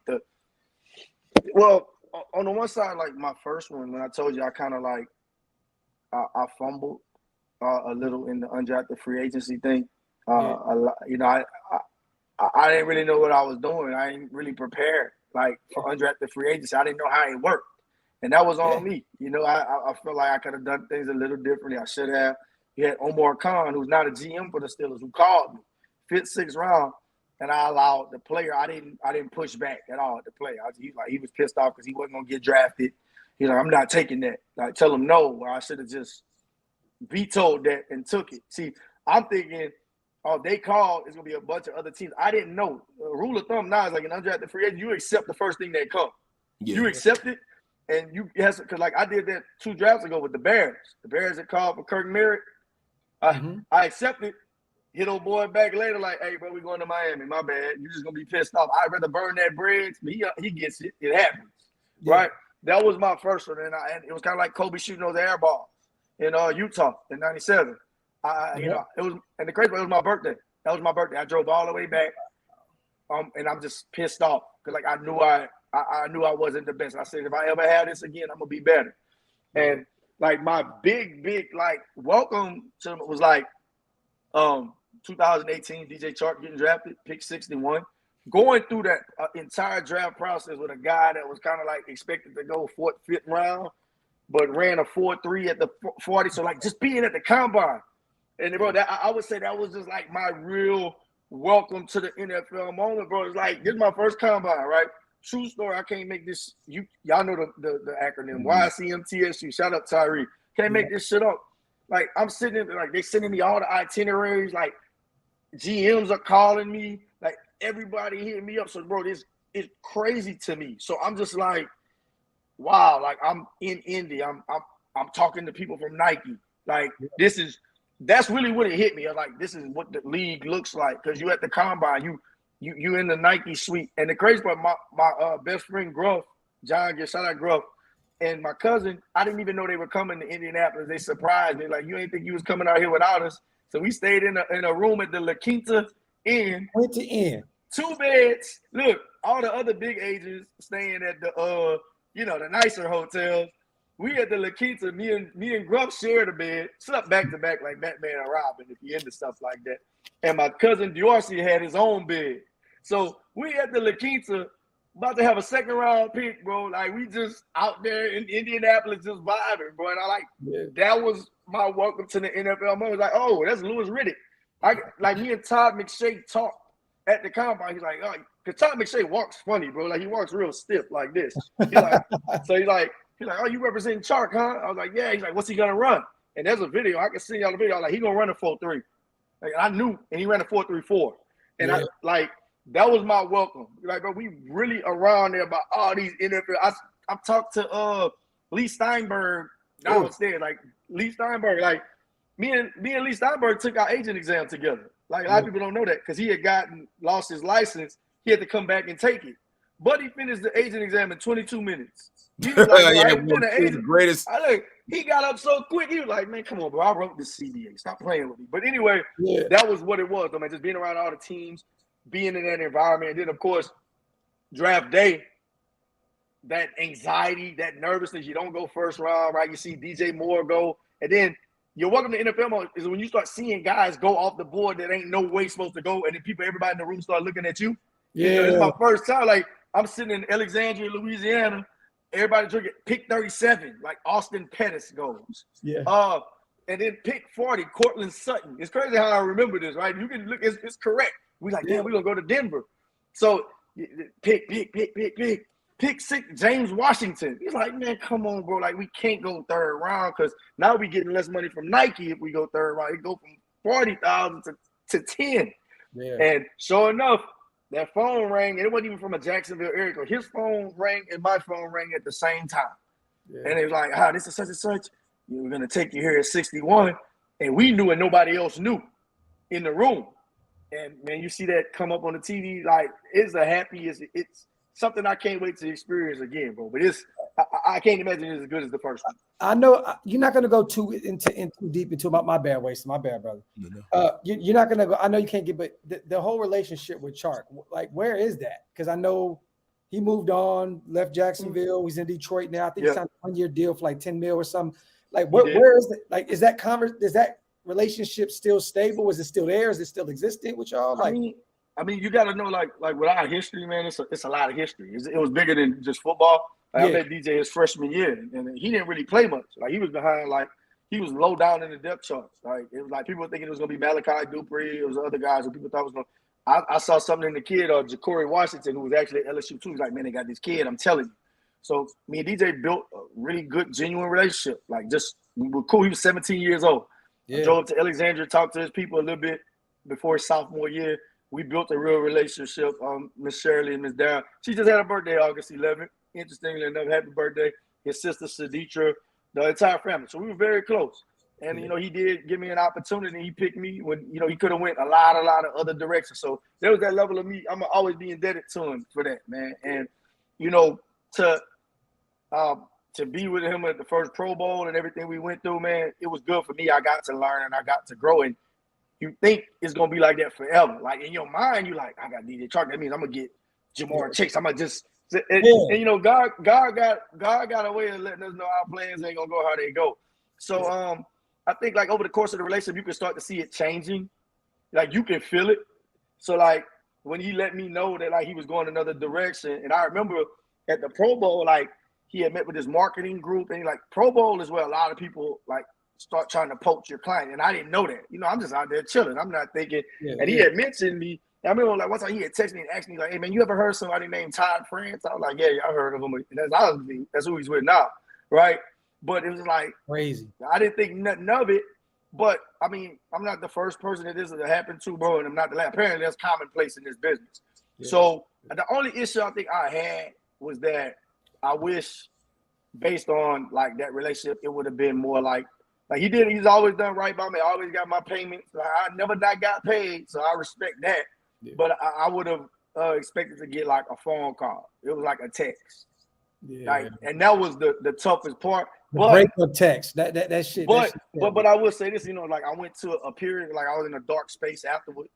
well, on the one side, like my first one, when I told you I kind of like I fumbled a little in the undrafted free agency thing. I didn't really know what I was doing. I didn't really prepare like for undrafted free agency. I didn't know how it worked, and that was on me. I feel like I could have done things a little differently. I should have. You had Omar Khan, who's not a GM for the Steelers, who called me, 5th, 6th round. And I allowed the player. I didn't push back at all at the player. He was pissed off because he wasn't gonna get drafted. He's like, I'm not taking that. Like, tell him no. Or I should have just vetoed that and took it. See, I'm thinking, oh, they called. It's gonna be a bunch of other teams. I didn't know. Rule of thumb now is like an undrafted free agent. You accept the first thing that comes. Yeah. You accept it, and because like I did that 2 drafts ago with the Bears. The Bears had called for Kirk Merritt. I accepted. Hit old boy back later like, hey, bro, we going to Miami. My bad. You're just going to be pissed off. I'd rather burn that bridge. But he gets it. It happens, right? That was my first one. And it was kind of like Kobe shooting those air balls in Utah in 97. You know, it was, and the crazy part, it was my birthday. That was my birthday. I drove all the way back, and I'm just pissed off because like I knew I wasn't the best. I said if I ever have this again, I'm gonna be better. And like my big like welcome to was like 2018 DJ Chark getting drafted, pick 61. Going through that entire draft process with a guy that was kind of like expected to go 4th, 5th round, but ran a 4.3 at the 40. So like just being at the combine. And bro, that I would say that was just like my real welcome to the NFL moment, bro. It's like this is my first combine, right? True story. I can't make this. Y'all know the acronym YCMTSU. Shout out Tyree. Can't make this shit up. Like I'm sitting in, like they sending me all the itineraries. Like GMs are calling me. Like everybody hitting me up. So bro, this is crazy to me. So I'm just like, wow. Like I'm in Indy. I'm talking to people from Nike. Like that's really what it hit me. I'm like, this is what the league looks like because you at the combine, you in the Nike suite. And the crazy part, my best friend Gruff, John, shout out Gruff, and my cousin, I didn't even know they were coming to Indianapolis. They surprised me, like, you ain't think you was coming out here without us. So we stayed in a room at the La Quinta Inn. Went to Inn. 2 beds. Look, all the other big agents staying at the the nicer hotels. We at the La Quinta, me and Gruff shared a bed, slept back to back like Batman and Robin, if you into stuff like that. And my cousin Deroussell had his own bed. So we at the La Quinta, about to have a 2nd round pick, bro. Like we just out there in Indianapolis just vibing, bro. And that was my welcome to the NFL moment. Like, oh, that's Louis Riddick. Like me and Todd McShay talked at the combine. He's like, oh, because Todd McShay walks funny, bro. Like he walks real stiff like this. He's like, oh, you representing Chark, huh? I was like, yeah. He's like, what's he gonna run? And there's a video. I can send y'all the video. I was like, he gonna run a 4.3. Like I knew, and he ran a 4.34. And I like that was my welcome. Like, bro, we really around there about all these NFL. I talked to Lee Steinberg downstairs. Like Lee Steinberg, like me and Lee Steinberg took our agent exam together. Like a lot of people don't know that because he had lost his license. He had to come back and take it. But he finished the agent exam in 22 minutes. He was like, the greatest. He got up so quick. He was like, man, come on, bro. I wrote this CBA. Stop playing with me. But anyway, that was what it was, though, man. Just being around all the teams, being in that environment. And then, of course, draft day, that anxiety, that nervousness. You don't go 1st round, right? You see DJ Moore go. And then your welcome to NFL mode is when you start seeing guys go off the board that ain't no way supposed to go. And then everybody in the room start looking at you. Yeah. It's my first time. Like, I'm sitting in Alexandria, Louisiana. Everybody drinking pick 37, like Austin Pettis goes. Yeah. And then pick 40, Cortland Sutton. It's crazy how I remember this, right? You can look, it's correct. We like, damn, we're gonna go to Denver. So pick 6, James Washington. He's like, man, come on, bro. Like, we can't go 3rd round because now we getting less money from Nike if we go 3rd round. It go from 40,000 to 10. Yeah. And sure enough, that phone rang, and it wasn't even from a Jacksonville area code. His phone rang and my phone rang at the same time. Yeah. And it was like, this is such and such. We're going to take you here at 61. And we knew and nobody else knew in the room. And, man, you see that come up on the TV, like, it's it's something I can't wait to experience again, bro. But I can't imagine it's as good as the first one. I know you're not going to go too deep into my bad, Waste. My bad, brother. No. You're not going to go. I know you can't get, but the whole relationship with Chark, like, where is that? Because I know he moved on, left Jacksonville. He's in Detroit now. I think he signed a 1-year deal for like $10 million or something. Like, where is it? Like, is that relationship still stable? Is it still there? Is it still existing with y'all? Like, I mean, you got to know, like with our history, man, it's a lot of history. It was bigger than just football. Like, I met DJ his freshman year, and he didn't really play much. Like, he was behind, like, he was low down in the depth charts. Like, it was like people were thinking it was going to be Malachi Dupree. It was other guys who people thought was going to. I saw something in the kid, Ja'Cory Washington, who was actually at LSU too. He's like, man, they got this kid, I'm telling you. So me and DJ built a really good, genuine relationship. Like, we were cool. He was 17 years old. Yeah. I drove up to Alexandria, talked to his people a little bit before his sophomore year. We built a real relationship. Miss Shirley and Miss Darren. She just had a birthday August 11th. Interestingly enough, happy birthday. His sister Saditra, the entire family. So we were very close. And, you know, he did give me an opportunity. He picked me when, you know, he could have went a lot of other directions. So there was that level of me. I'm always be indebted to him for that, man. And, you know, to be with him at the first Pro Bowl and everything we went through, man, it was good for me. I got to learn and I got to grow. And you think it's going to be like that forever. Like, in your mind, you like, I got DJ Chark. That means I'm going to get Jamar Chase. I'm going to just – and, you know, God got a way of letting us know our plans ain't going to go how they go. So, I think, like, over the course of the relationship, you can start to see it changing. Like, you can feel it. So, like, when he let me know that, like, he was going another direction, and I remember at the Pro Bowl, like, he had met with his marketing group, and, like, Pro Bowl is where a lot of people, like, start trying to poach your client, and I didn't know that. You know, I'm just out there chilling. I'm not thinking. And he had mentioned me. I remember, like, one time he had texted me and asked me, like, hey, man, you ever heard somebody named Todd France? I was like, yeah, I heard of him. And that's who he's with now, right? But it was like crazy. I didn't think nothing of it. But I mean, I'm not the first person that this has happened to, bro, and I'm not the last. Apparently, that's commonplace in this business. Yeah. So the only issue I think I had was that I wish, based on like that relationship, it would have been more like he's always done right by me. I always got my payments. Like, I never not got paid, so I respect that. Yeah. But I would have expected to get like a phone call. It was like a text. Yeah. Like, and that was the toughest part. Break the text. That shit. But I will say this, you know, like I went to a period, like I was in a dark space afterward.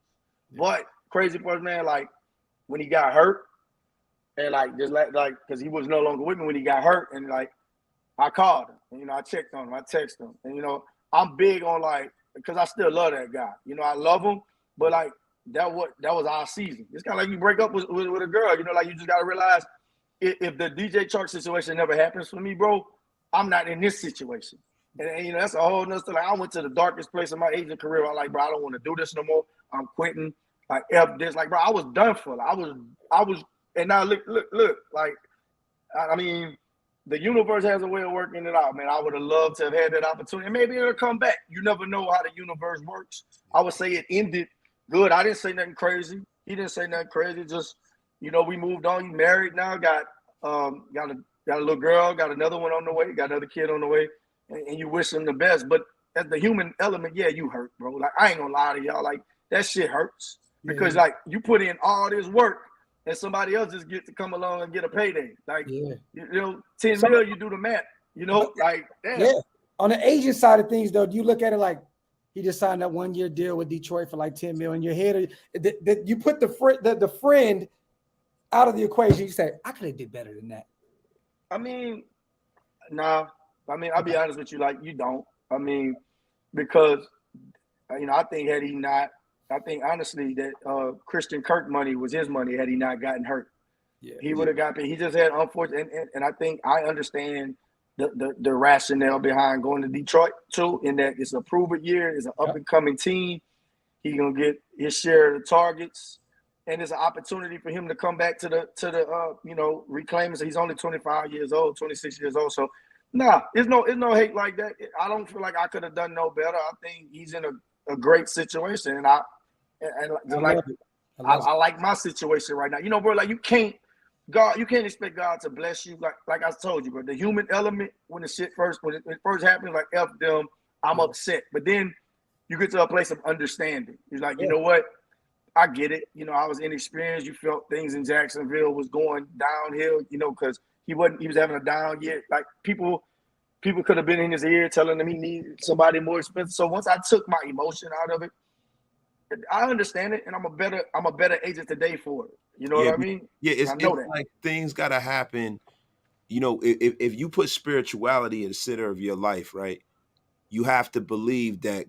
Yeah. But crazy part, man, like when he got hurt, and like just like because he was no longer with me when he got hurt, and like I called him, and, you know, I checked on him, I texted him, and you know, I'm big on like because I still love that guy. You know, I love him, but like that was our season. It's kind of like you break up with a girl. You know, like you just gotta realize if the DJ Chark situation never happens for me, bro, I'm not in this situation. And you know, that's a whole nother thing. Like, I went to the darkest place in my agent career. I'm like, bro, I don't want to do this no more. I'm quitting. Like, F this. Like, bro, I was done for. Like, I was, and now look. Like, I mean, the universe has a way of working it out, man. I would have loved to have had that opportunity. And maybe it'll come back. You never know how the universe works. I would say it ended good. I didn't say nothing crazy. He didn't say nothing crazy. Just, you know, we moved on. You married now. Got a little girl, got another one on the way, got another kid on the way, and you wish them the best. But as the human element, yeah, you hurt, bro. Like, I ain't gonna lie to y'all. Like, that shit hurts. Because, like, you put in all this work, and somebody else just gets to come along and get a payday. Like, you know, 10 mil, you do the math. You know, like, damn. Yeah. On the agent side of things, though, do you look at it like he just signed that 1-year deal with Detroit for like 10 mil in your head? You put the friend out of the equation. You say, I could have did better than that. I mean, nah. I mean, I'll be honest with you, like, you don't. I mean, because, you know, I think honestly that Christian Kirk money was his money had he not gotten hurt. Yeah, he would have got paid. He just had unfortunate, and I think I understand the rationale behind going to Detroit too, in that it's a prove-it year, it's an up-and-coming team. He's gonna get his share of the targets. And it's an opportunity for him to come back to the you know, reclaim it. So he's only 25 years old, 26 years old. So, nah, there's no hate like that. I don't feel like I could have done no better. I think he's in a great situation, and I like my situation right now. You know, bro, like you can't expect God to bless you. Like I told you, bro, the human element when it first happens, like F them, I'm upset. But then you get to a place of understanding. You're like, you know what? I get it. You know, I was inexperienced. You felt things in Jacksonville was going downhill, you know, because he was having a down year. Like people could have been in his ear telling him he needed somebody more expensive. So once I took my emotion out of it, I understand it, and I'm a better agent today for it. You know what I mean? Yeah, it's like things gotta happen. You know, if you put spirituality in the center of your life, right, you have to believe that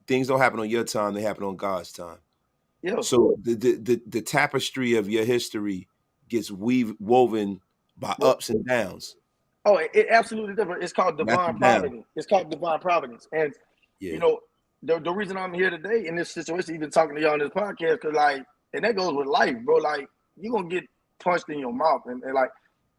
things don't happen on your time, they happen on God's time. Yeah. So the tapestry of your history gets woven by ups and downs. Oh, it absolutely different. It's called divine providence. It's called divine providence. And you know, the reason I'm here today in this situation, even talking to y'all on this podcast, because like, and that goes with life, bro. Like, you're gonna get punched in your mouth, and like,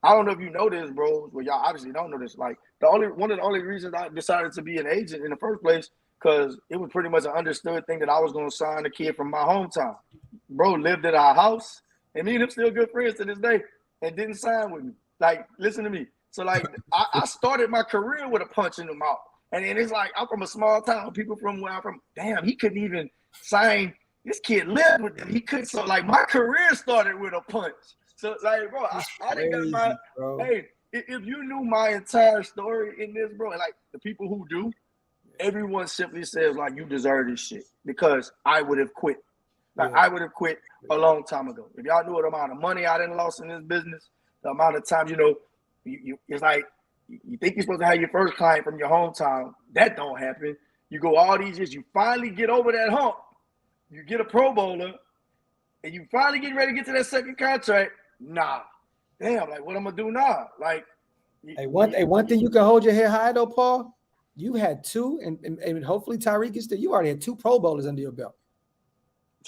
I don't know if you know this, bro. Well, y'all obviously don't know this. Like, one of the only reasons I decided to be an agent in the first place, because it was pretty much an understood thing that I was going to sign a kid from my hometown. Bro lived at our house, and me and him still good friends to this day, and didn't sign with me. Like, listen to me. So, like, I started my career with a punch in the mouth. And then it's like, I'm from a small town. People from where I'm from, damn, he couldn't even sign. This kid lived with them. He couldn't. So, like, my career started with a punch. So, like, bro, I didn't got my, hey, if you knew my entire story in this, bro, and like the people who do, everyone simply says, like, you deserve this shit because I would have quit. Like, I would have quit a long time ago. If y'all knew what amount of money I done lost in this business, the amount of time, you know, it's like, you think you're supposed to have your first client from your hometown. That don't happen. You go all these years, you finally get over that hump. You get a Pro Bowler, and you finally get ready to get to that second contract. Nah. Damn, like, what I'm going to do now? Like, one thing you can hold your head high, though, Paul, you had two, and hopefully Tyreek is still, you already had 2 Pro Bowlers under your belt.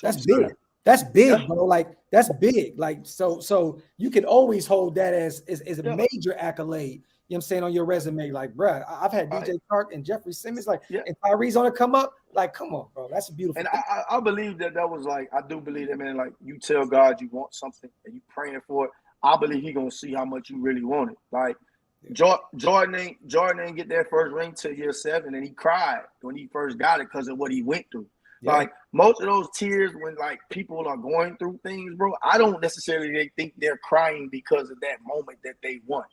That's big. That's big, bro. Like, that's big. Like, so you can always hold that as a major accolade. You know what I'm saying, on your resume, like, bro, I've had DJ Clark and Jeffrey Simmons, like, and Tyree's on to come up. Like, come on, bro. That's a beautiful thing. And I believe that was like, I do believe that, man, like, you tell God you want something and you praying for it. I believe he going to see how much you really want it. Like, Jordan ain't get that first ring till year 7, and he cried when he first got it because of what he went through. Yeah. Like, most of those tears when, like, people are going through things, bro, I don't necessarily think they're crying because of that moment that they won.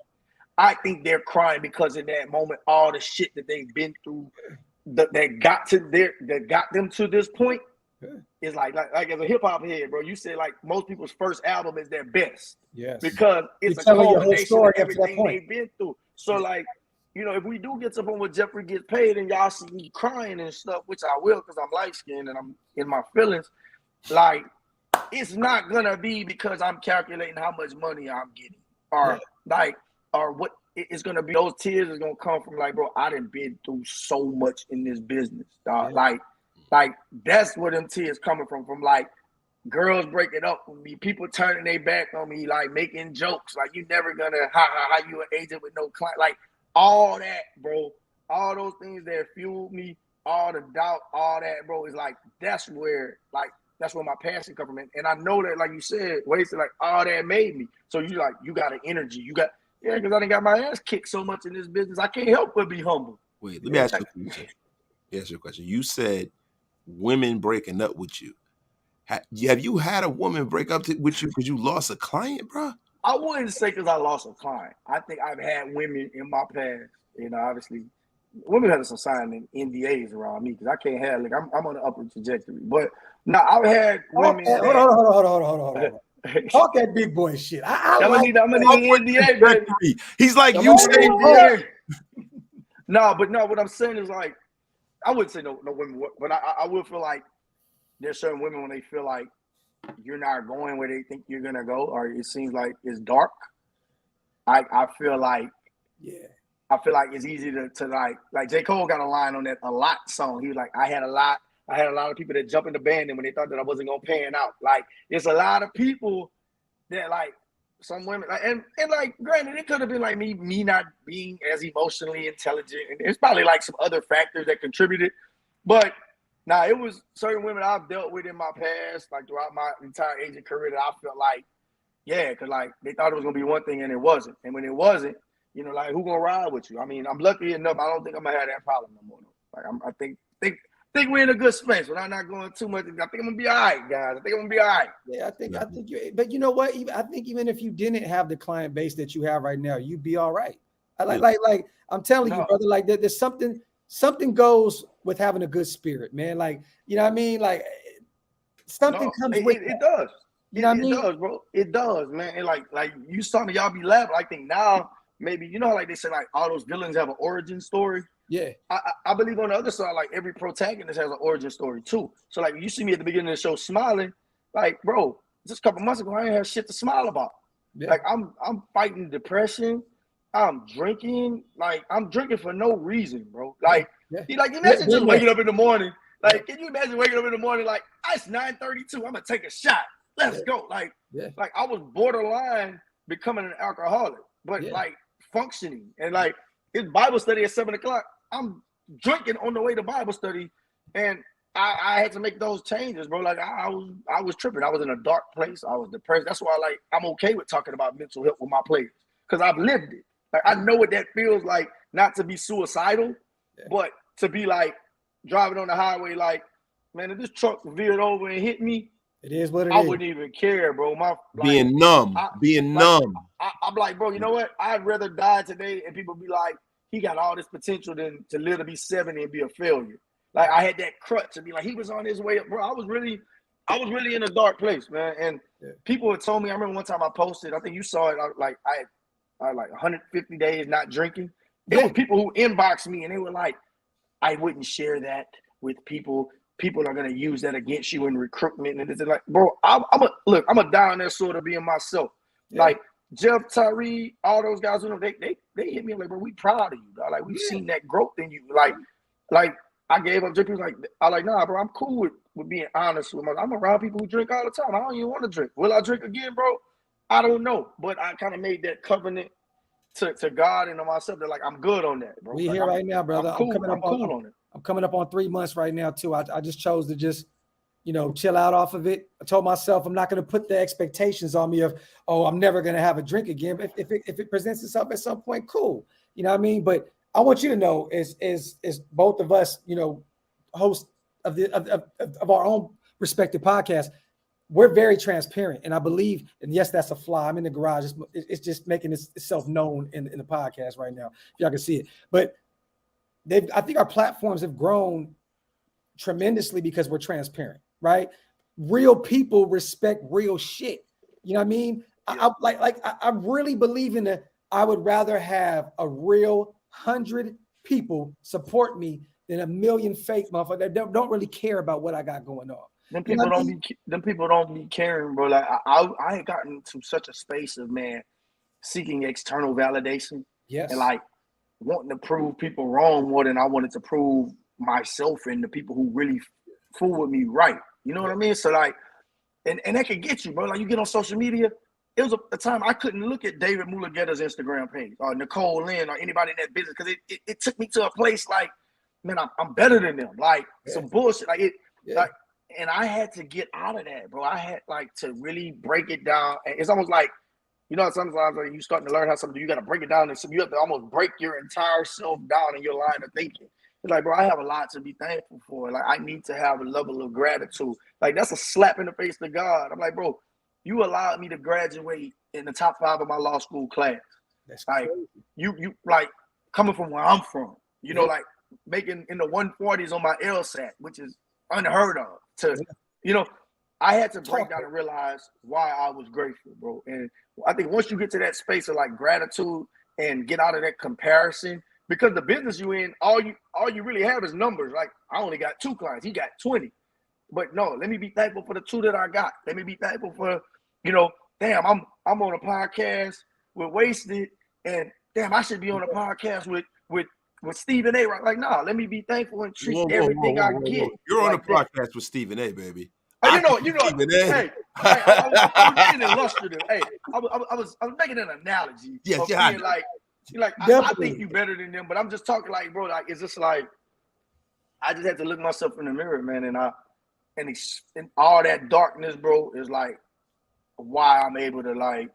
I think they're crying because in that moment, all the shit that they've been through that got them to this point is like as a hip hop head, bro. You say, like, most people's first album is their best. Yes. Because it's a culmination of everything they've been through. So, like, you know, if we do get to the point where Jeffrey gets paid and y'all see me crying and stuff, which I will because I'm light-skinned and I'm in my feelings, like, it's not gonna be because I'm calculating how much money I'm getting or what it's gonna be. Those tears is gonna come from, like, bro, I done been through so much in this business, dog. Yeah. Like that's where them tears coming from like girls breaking up with me, people turning their back on me, like making jokes, like you never gonna how you an agent with no client, like all that, bro, all those things that fueled me, all the doubt, all that, bro, is like that's where my passion comes from. And I know that, like you said, wasted, like all that made me. So you got an energy, because I done got my ass kicked so much in this business, I can't help but be humble. Wait, let me ask you a question. You said women breaking up with you. Have you had a woman break up with you because you lost a client, bro? I wouldn't say because I lost a client. I think I've had women in my past, you know, obviously, women have some signing NDAs around me because I can't have, like, I'm on an upward trajectory. But no, I've had women. Hold on. Talk that big boy shit. I'm gonna need an NDA, baby. He's like, you say NDA. No, what I'm saying is, like, I wouldn't say no women, but I would feel like there's certain women when they feel like you're not going where they think you're gonna go, or it seems like it's dark. I feel like it's easy to like J. Cole got a line on that A Lot song. He was like, I had a lot of people that jump in the band and when they thought that I wasn't gonna pan out. Like, there's a lot of people that, like, some women, like, and like, granted, it could have been like me not being as emotionally intelligent, and there's probably like some other factors that contributed, but it was certain women I've dealt with in my past, like throughout my entire agent career, that I felt like, because like they thought it was gonna be one thing and it wasn't, and when it wasn't, you know, like, who gonna ride with you? I mean, I'm lucky enough. I don't think I'm gonna have that problem no more. Like, I think we're in a good space, but I'm not going too much. I think I'm gonna be all right, guys. I think I'm gonna be all right. Yeah, I think you. But you know what? I think even if you didn't have the client base that you have right now, you'd be all right. Like I'm telling you, brother. Like, there's something goes with having a good spirit, man. Like, you know what I mean? Like, something comes with it. It does. You know what I mean? It does, bro. It does, man. And like you saw me, y'all be laughing. I think now maybe, you know, like they say, like, all those villains have an origin story. Yeah, I believe on the other side, like, every protagonist has an origin story too. So, like, you see me at the beginning of the show smiling, like, bro, just a couple months ago I didn't have shit to smile about. Yeah. Like, I'm fighting depression, I'm drinking, like, I'm drinking for no reason, bro. Like, imagine just waking up in the morning. Like, can you imagine waking up in the morning like, it's 9:32, I'm gonna take a shot. Let's go. Like, like, I was borderline becoming an alcoholic, but like functioning, and like, it's Bible study at 7:00. I'm drinking on the way to Bible study, and I had to make those changes, bro. Like, I was tripping. I was in a dark place. I was depressed. That's why, like, I'm okay with talking about mental health with my players, because I've lived it. Like, I know what that feels like, not to be suicidal, But to be like driving on the highway, like, man, if this truck veered over and hit me, it is what it I is. wouldn't even care, bro. Being numb. I'm like, bro, you know what? I'd rather die today and people be like, he got all this potential than to live to be 70 and be a failure. Like, I had that crutch and be like, he was on his way up, bro. I was really in a dark place, man. And people had told me, I remember one time I posted, I think you saw it, I had like 150 days not drinking. There were people who inboxed me and they were like, I wouldn't share that with people. People are gonna use that against you in recruitment, and it's like, bro, I'm a down there sort of being myself. Yeah. Like Jeff, Tyree, all those guys, you know, they hit me like, bro, we proud of you, dog. Like we've seen that growth in you. Like I gave up drinking. Like I like, nah, bro, I'm cool with being honest with myself. I'm around people who drink all the time. I don't even want to drink. Will I drink again, bro? I don't know, but I kind of made that covenant to God and to myself that like I'm good on that, bro. We like, here right now, brother. I'm cool on it. I'm coming up on 3 months right now too. I just chose to just, you know, chill out off of it. I told myself I'm not going to put the expectations on me of, oh, I'm never going to have a drink again. If it presents itself at some point, cool. You know what I mean? But I want you to know, is both of us, you know, hosts of our own respective podcasts, we're very transparent, and I believe, and yes, that's a fly. I'm in the garage. It's just making itself known in the podcast right now. If y'all can see it, but I think our platforms have grown tremendously because we're transparent, right? Real people respect real shit. You know what I mean? Yeah. I really believe in that. I would rather have a real 100 people support me than a million fake motherfuckers that don't really care about what I got going on. Them people don't be caring, bro. Like I ain't gotten to such a space of, man, seeking external validation. Yes. And like wanting to prove people wrong more than I wanted to prove myself and the people who really fool with me right. You know what I mean? So like, and that could get you, bro. Like you get on social media. It was a time I couldn't look at David Mulugeta's Instagram page or Nicole Lynn or anybody in that business because it took me to a place like, man, I'm better than them. Like some bullshit. Like it. Yeah. Like, and I had to get out of that, bro. I had like to really break it down. And it's almost like, you know, sometimes like you starting to learn how something, you got to break it down. And so you have to almost break your entire self down in your line of thinking. It's like, bro, I have a lot to be thankful for. Like, I need to have a level of gratitude. Like, that's a slap in the face to God. I'm like, bro, you allowed me to graduate in the top 5 of my law school class. That's like, crazy. You like coming from where I'm from, you know, like making in the 140s on my LSAT, which is unheard of. You know, I had to break down and realize why I was grateful, bro. And I think once you get to that space of like gratitude and get out of that comparison, because the business you in, all you really have is numbers. Like I only got 2 clients, he got 20. But no, let me be thankful for the 2 that I got. Let me be thankful for, you know, damn, I'm on a podcast with Wasted, and damn, I should be on a podcast with Stephen A. Right? Like, nah, let me be thankful and treat everything I get. You're on a podcast with Stephen A., baby. You know. Hey, I was being illustrative. Hey, I was making an analogy. Yes, yeah. Like I think you better than them, but I'm just talking like, bro, like it's just like I just had to look myself in the mirror, man, and all that darkness, bro, is like why I'm able to like.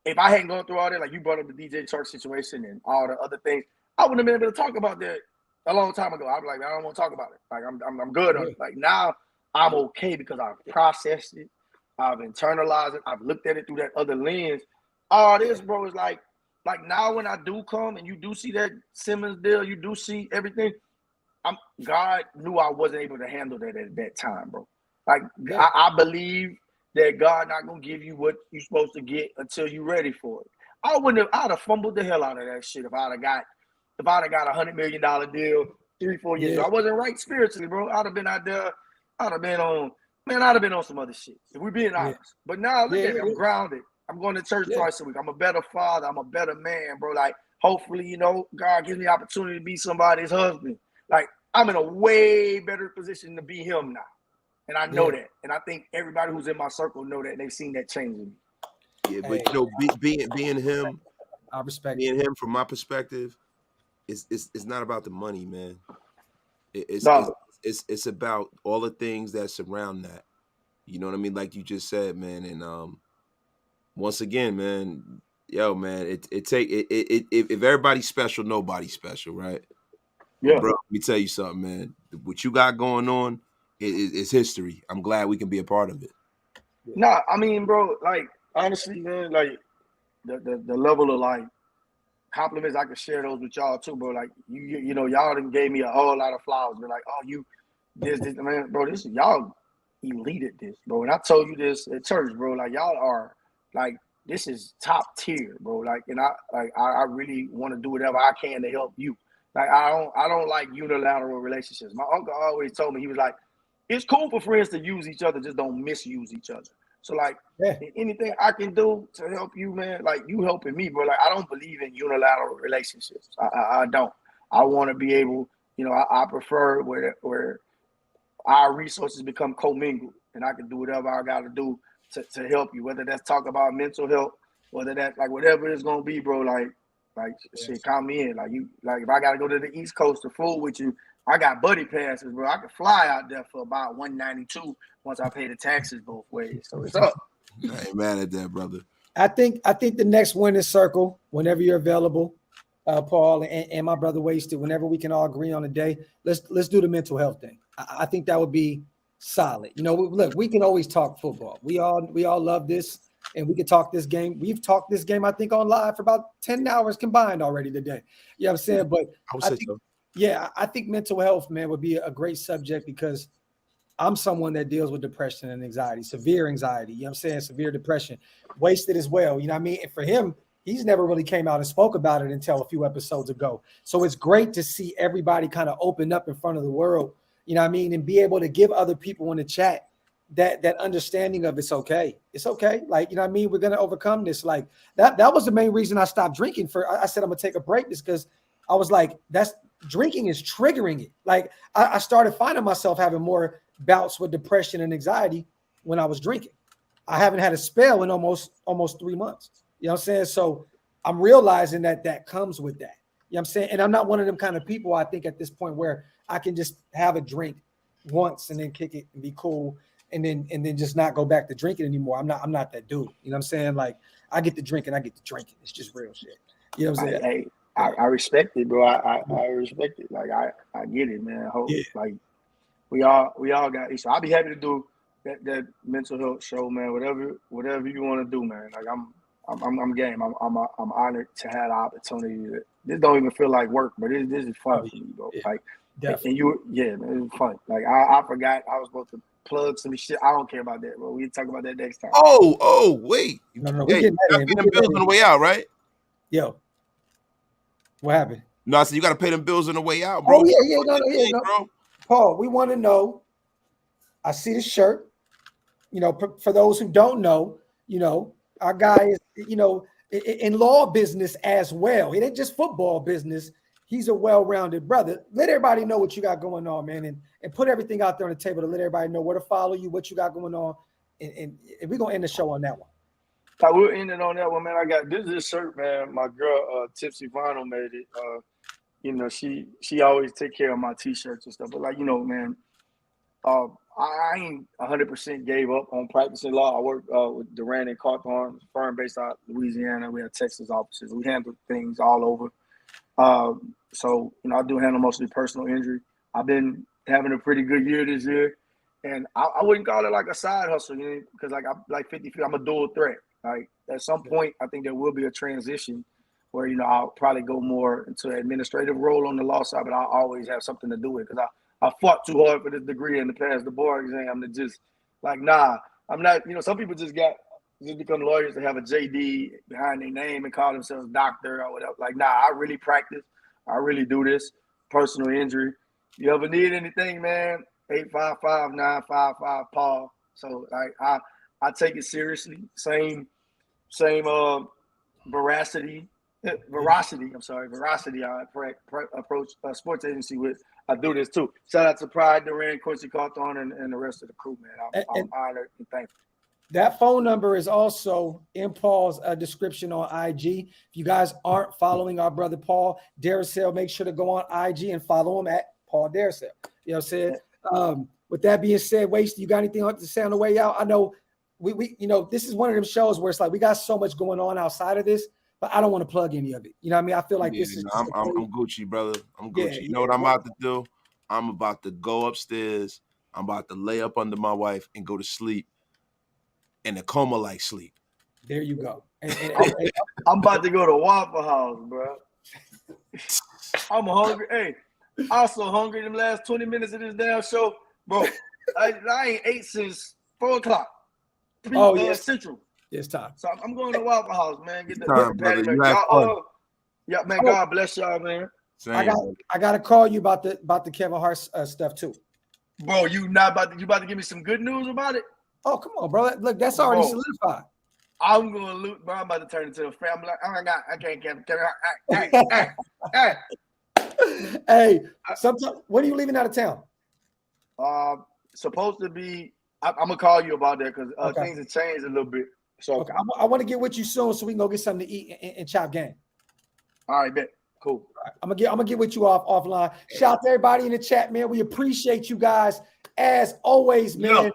If I hadn't gone through all that, like you brought up the DJ Chark situation and all the other things, I wouldn't have been able to talk about that a long time ago. I'd be like, I don't want to talk about it. Like I'm good on it. Like now I'm okay because I've processed it, I've internalized it, I've looked at it through that other lens. All this, bro, is like now when I do come and you do see that Simmons deal, you do see everything. God knew I wasn't able to handle that at that time, bro. Like I believe that God not gonna give you what you're supposed to get until you're ready for it. I'd have fumbled the hell out of that shit if I'd have got $100 million deal 3-4 years ago. I wasn't right spiritually, bro. I'd have been out there. I'd have been on some other shit. If we're being honest. But now look at me. I'm grounded. I'm going to church twice a week. I'm a better father. I'm a better man, bro. Like hopefully, you know, God gives me the opportunity to be somebody's husband. Like I'm in a way better position to be him now. And I know that. And I think everybody who's in my circle know that. They've seen that change in me. Yeah, but you know, being him, I respect being him from my perspective, it's not about the money, man. It's about all the things that surround that. You know what I mean? Like you just said, man. And once again, man, if everybody's special, nobody's special, right? Yeah, bro, let me tell you something, man. What you got going on is history. I'm glad we can be a part of it. Nah, I mean, bro, like honestly, man, like the level of like compliments, I can share those with y'all too, bro. Like you know, y'all done gave me a whole lot of flowers. Been like, oh, you this, man, bro. This is y'all elite at this, bro. And I told you this at church, bro. Like y'all are like this is top tier, bro. Like, and I really want to do whatever I can to help you. Like I don't like unilateral relationships. My uncle always told me, he was like, it's cool for friends to use each other, just don't misuse each other. So like anything I can do to help you, man, like you helping me, bro. Like I don't believe in unilateral relationships. I don't. I want to be able, you know, I prefer where our resources become commingled, and I can do whatever I got to do to help you. Whether that's talk about mental health, whether that's like whatever it's gonna be, bro. Like shit, count me in. Like you, like if I got to go to the East Coast to fool with you, I got buddy passes, bro. I can fly out there for about $192 once I pay the taxes both ways. So it's up. I ain't mad at that, brother. I think the next winner's circle, whenever you're available, Paul and my brother Wasted, whenever we can all agree on a day, let's do the mental health thing. I think that would be solid. You know, look, we can always talk football. We all love this, and we can talk this game. We've talked this game, I think, on live for about 10 hours combined already today. You know what I'm saying? But I think mental health, man, would be a great subject because I'm someone that deals with depression and anxiety, severe anxiety, you know what I'm saying? Severe depression, Wasted as well. You know what I mean? And for him, he's never really came out and spoke about it until a few episodes ago. So it's great to see everybody kind of open up in front of the world, you know what I mean? And be able to give other people in the chat that understanding of it's okay. It's okay. Like, you know what I mean? We're going to overcome this. Like that was the main reason I stopped drinking. I said, I'm going to take a break just because I was like, drinking is triggering it. Like I started finding myself having more bouts with depression and anxiety when I was drinking. I haven't had a spell in almost 3 months. You know what I'm saying? So I'm realizing that comes with that. You know what I'm saying? And I'm not one of them kind of people, I think, at this point where I can just have a drink once and then kick it and be cool and then just not go back to drinking anymore. I'm not that dude. You know what I'm saying? Like I get to drinking, It's just real shit. You know what I'm saying? I respect it, bro. I respect it. Like I get it, man. Like we all got each. So I'll be happy to do that mental health show, man. Whatever you want to do, man. Like I'm game. I'm honored to have the opportunity. This don't even feel like work, but this is fun for me, bro. Yeah, like definitely. And man, it's fun. Like I forgot I was supposed to plug some shit. I don't care about that, bro. We talk about that next time. Oh, wait. No, hey, you got to pay them bills on the way out, right? Yo, what happened? No, I said you got to pay them bills on the way out, bro. Oh yeah, no. Bro. Paul, we want to know. I see the shirt. You know, for those who don't know, you know, our guy is, you know, in law business as well. It ain't just football business. He's a well-rounded brother. Let everybody know what you got going on, man, and put everything out there on the table to let everybody know where to follow you, what you got going on, and we're gonna end the show on that one. We'll end it on that one, man. I got this shirt, man. My girl, Tipsy Vinyl, made it. You know, she always take care of my t-shirts and stuff. But like, you know, man, I ain't 100% gave up on practicing law. I work with Durant and Cawthorn, firm based out of Louisiana. We have Texas offices. We handle things all over. So, you know, I do handle mostly personal injury. I've been having a pretty good year this year. And I wouldn't call it like a side hustle, you know, because like I'm like 50, I'm a dual threat. Like at some point, I think there will be a transition where, you know, I'll probably go more into an administrative role on the law side, but I'll always have something to do with it because I fought too hard for this degree and to pass the bar exam to just like, nah, I'm not, you know, some people just become lawyers to have a JD behind their name and call themselves doctor or whatever. Like, nah, I really practice. I really do this. Personal injury. You ever need anything, man? 855-955-Paul. So like I take it seriously. Same veracity. I approach a sports agency with. I do this too. Shout out to Pride, Durant, Quincy Cawthorn, and the rest of the crew, man. I'm honored and thankful. That phone number is also in Paul's description on IG. If you guys aren't following our brother Paul Deroussell, make sure to go on IG and follow him at Paul Deroussell. You know what I'm saying? With that being said, Waste, you got anything to say on the way out? I know we you know, this is one of them shows where it's like we got so much going on outside of this, but I don't want to plug any of it. You know what I mean? I feel like this is. I'm Gucci, brother. I'm Gucci. Yeah, you know what I'm about to do? I'm about to go upstairs. I'm about to lay up under my wife and go to sleep, in a coma-like sleep. There you go. And I'm about to go to Waffle House, bro. I'm hungry. Hey, I'm so hungry them last 20 minutes of this damn show, bro. I ain't ate since 4 o'clock. Yes. Central. It's time. So I'm going to Waffle House, man. Get the time, brother. You have fun. Yeah, man. God bless y'all, man. Same. I got to call you about the Kevin Hart stuff too. Bro, you about to give me some good news about it? Oh, come on, bro. Look, that's already solidified. I'm gonna loot, bro. I'm about to turn into a family. Oh my God, I can't. Hey, sometimes when are you leaving out of town? Supposed to be. I'm gonna call you about that because things have changed a little bit. So okay, I want to get with you soon so we can go get something to eat and chop game. All right, bet. Cool. Right, I'm gonna get with you offline. Shout out to everybody in the chat, man. We appreciate you guys as always, man. Yeah.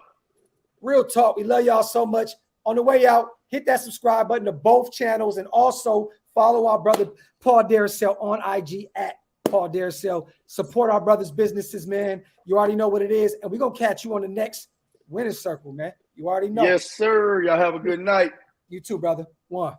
Real talk. We love y'all so much. On the way out, hit that subscribe button to both channels and also follow our brother Paul Deroussell on IG at Paul Deroussell. Support our brother's businesses, man. You already know what it is, and we're gonna catch you on the next Winner's Circle, man. You already know. Yes, sir. Y'all have a good night. You too, brother. One.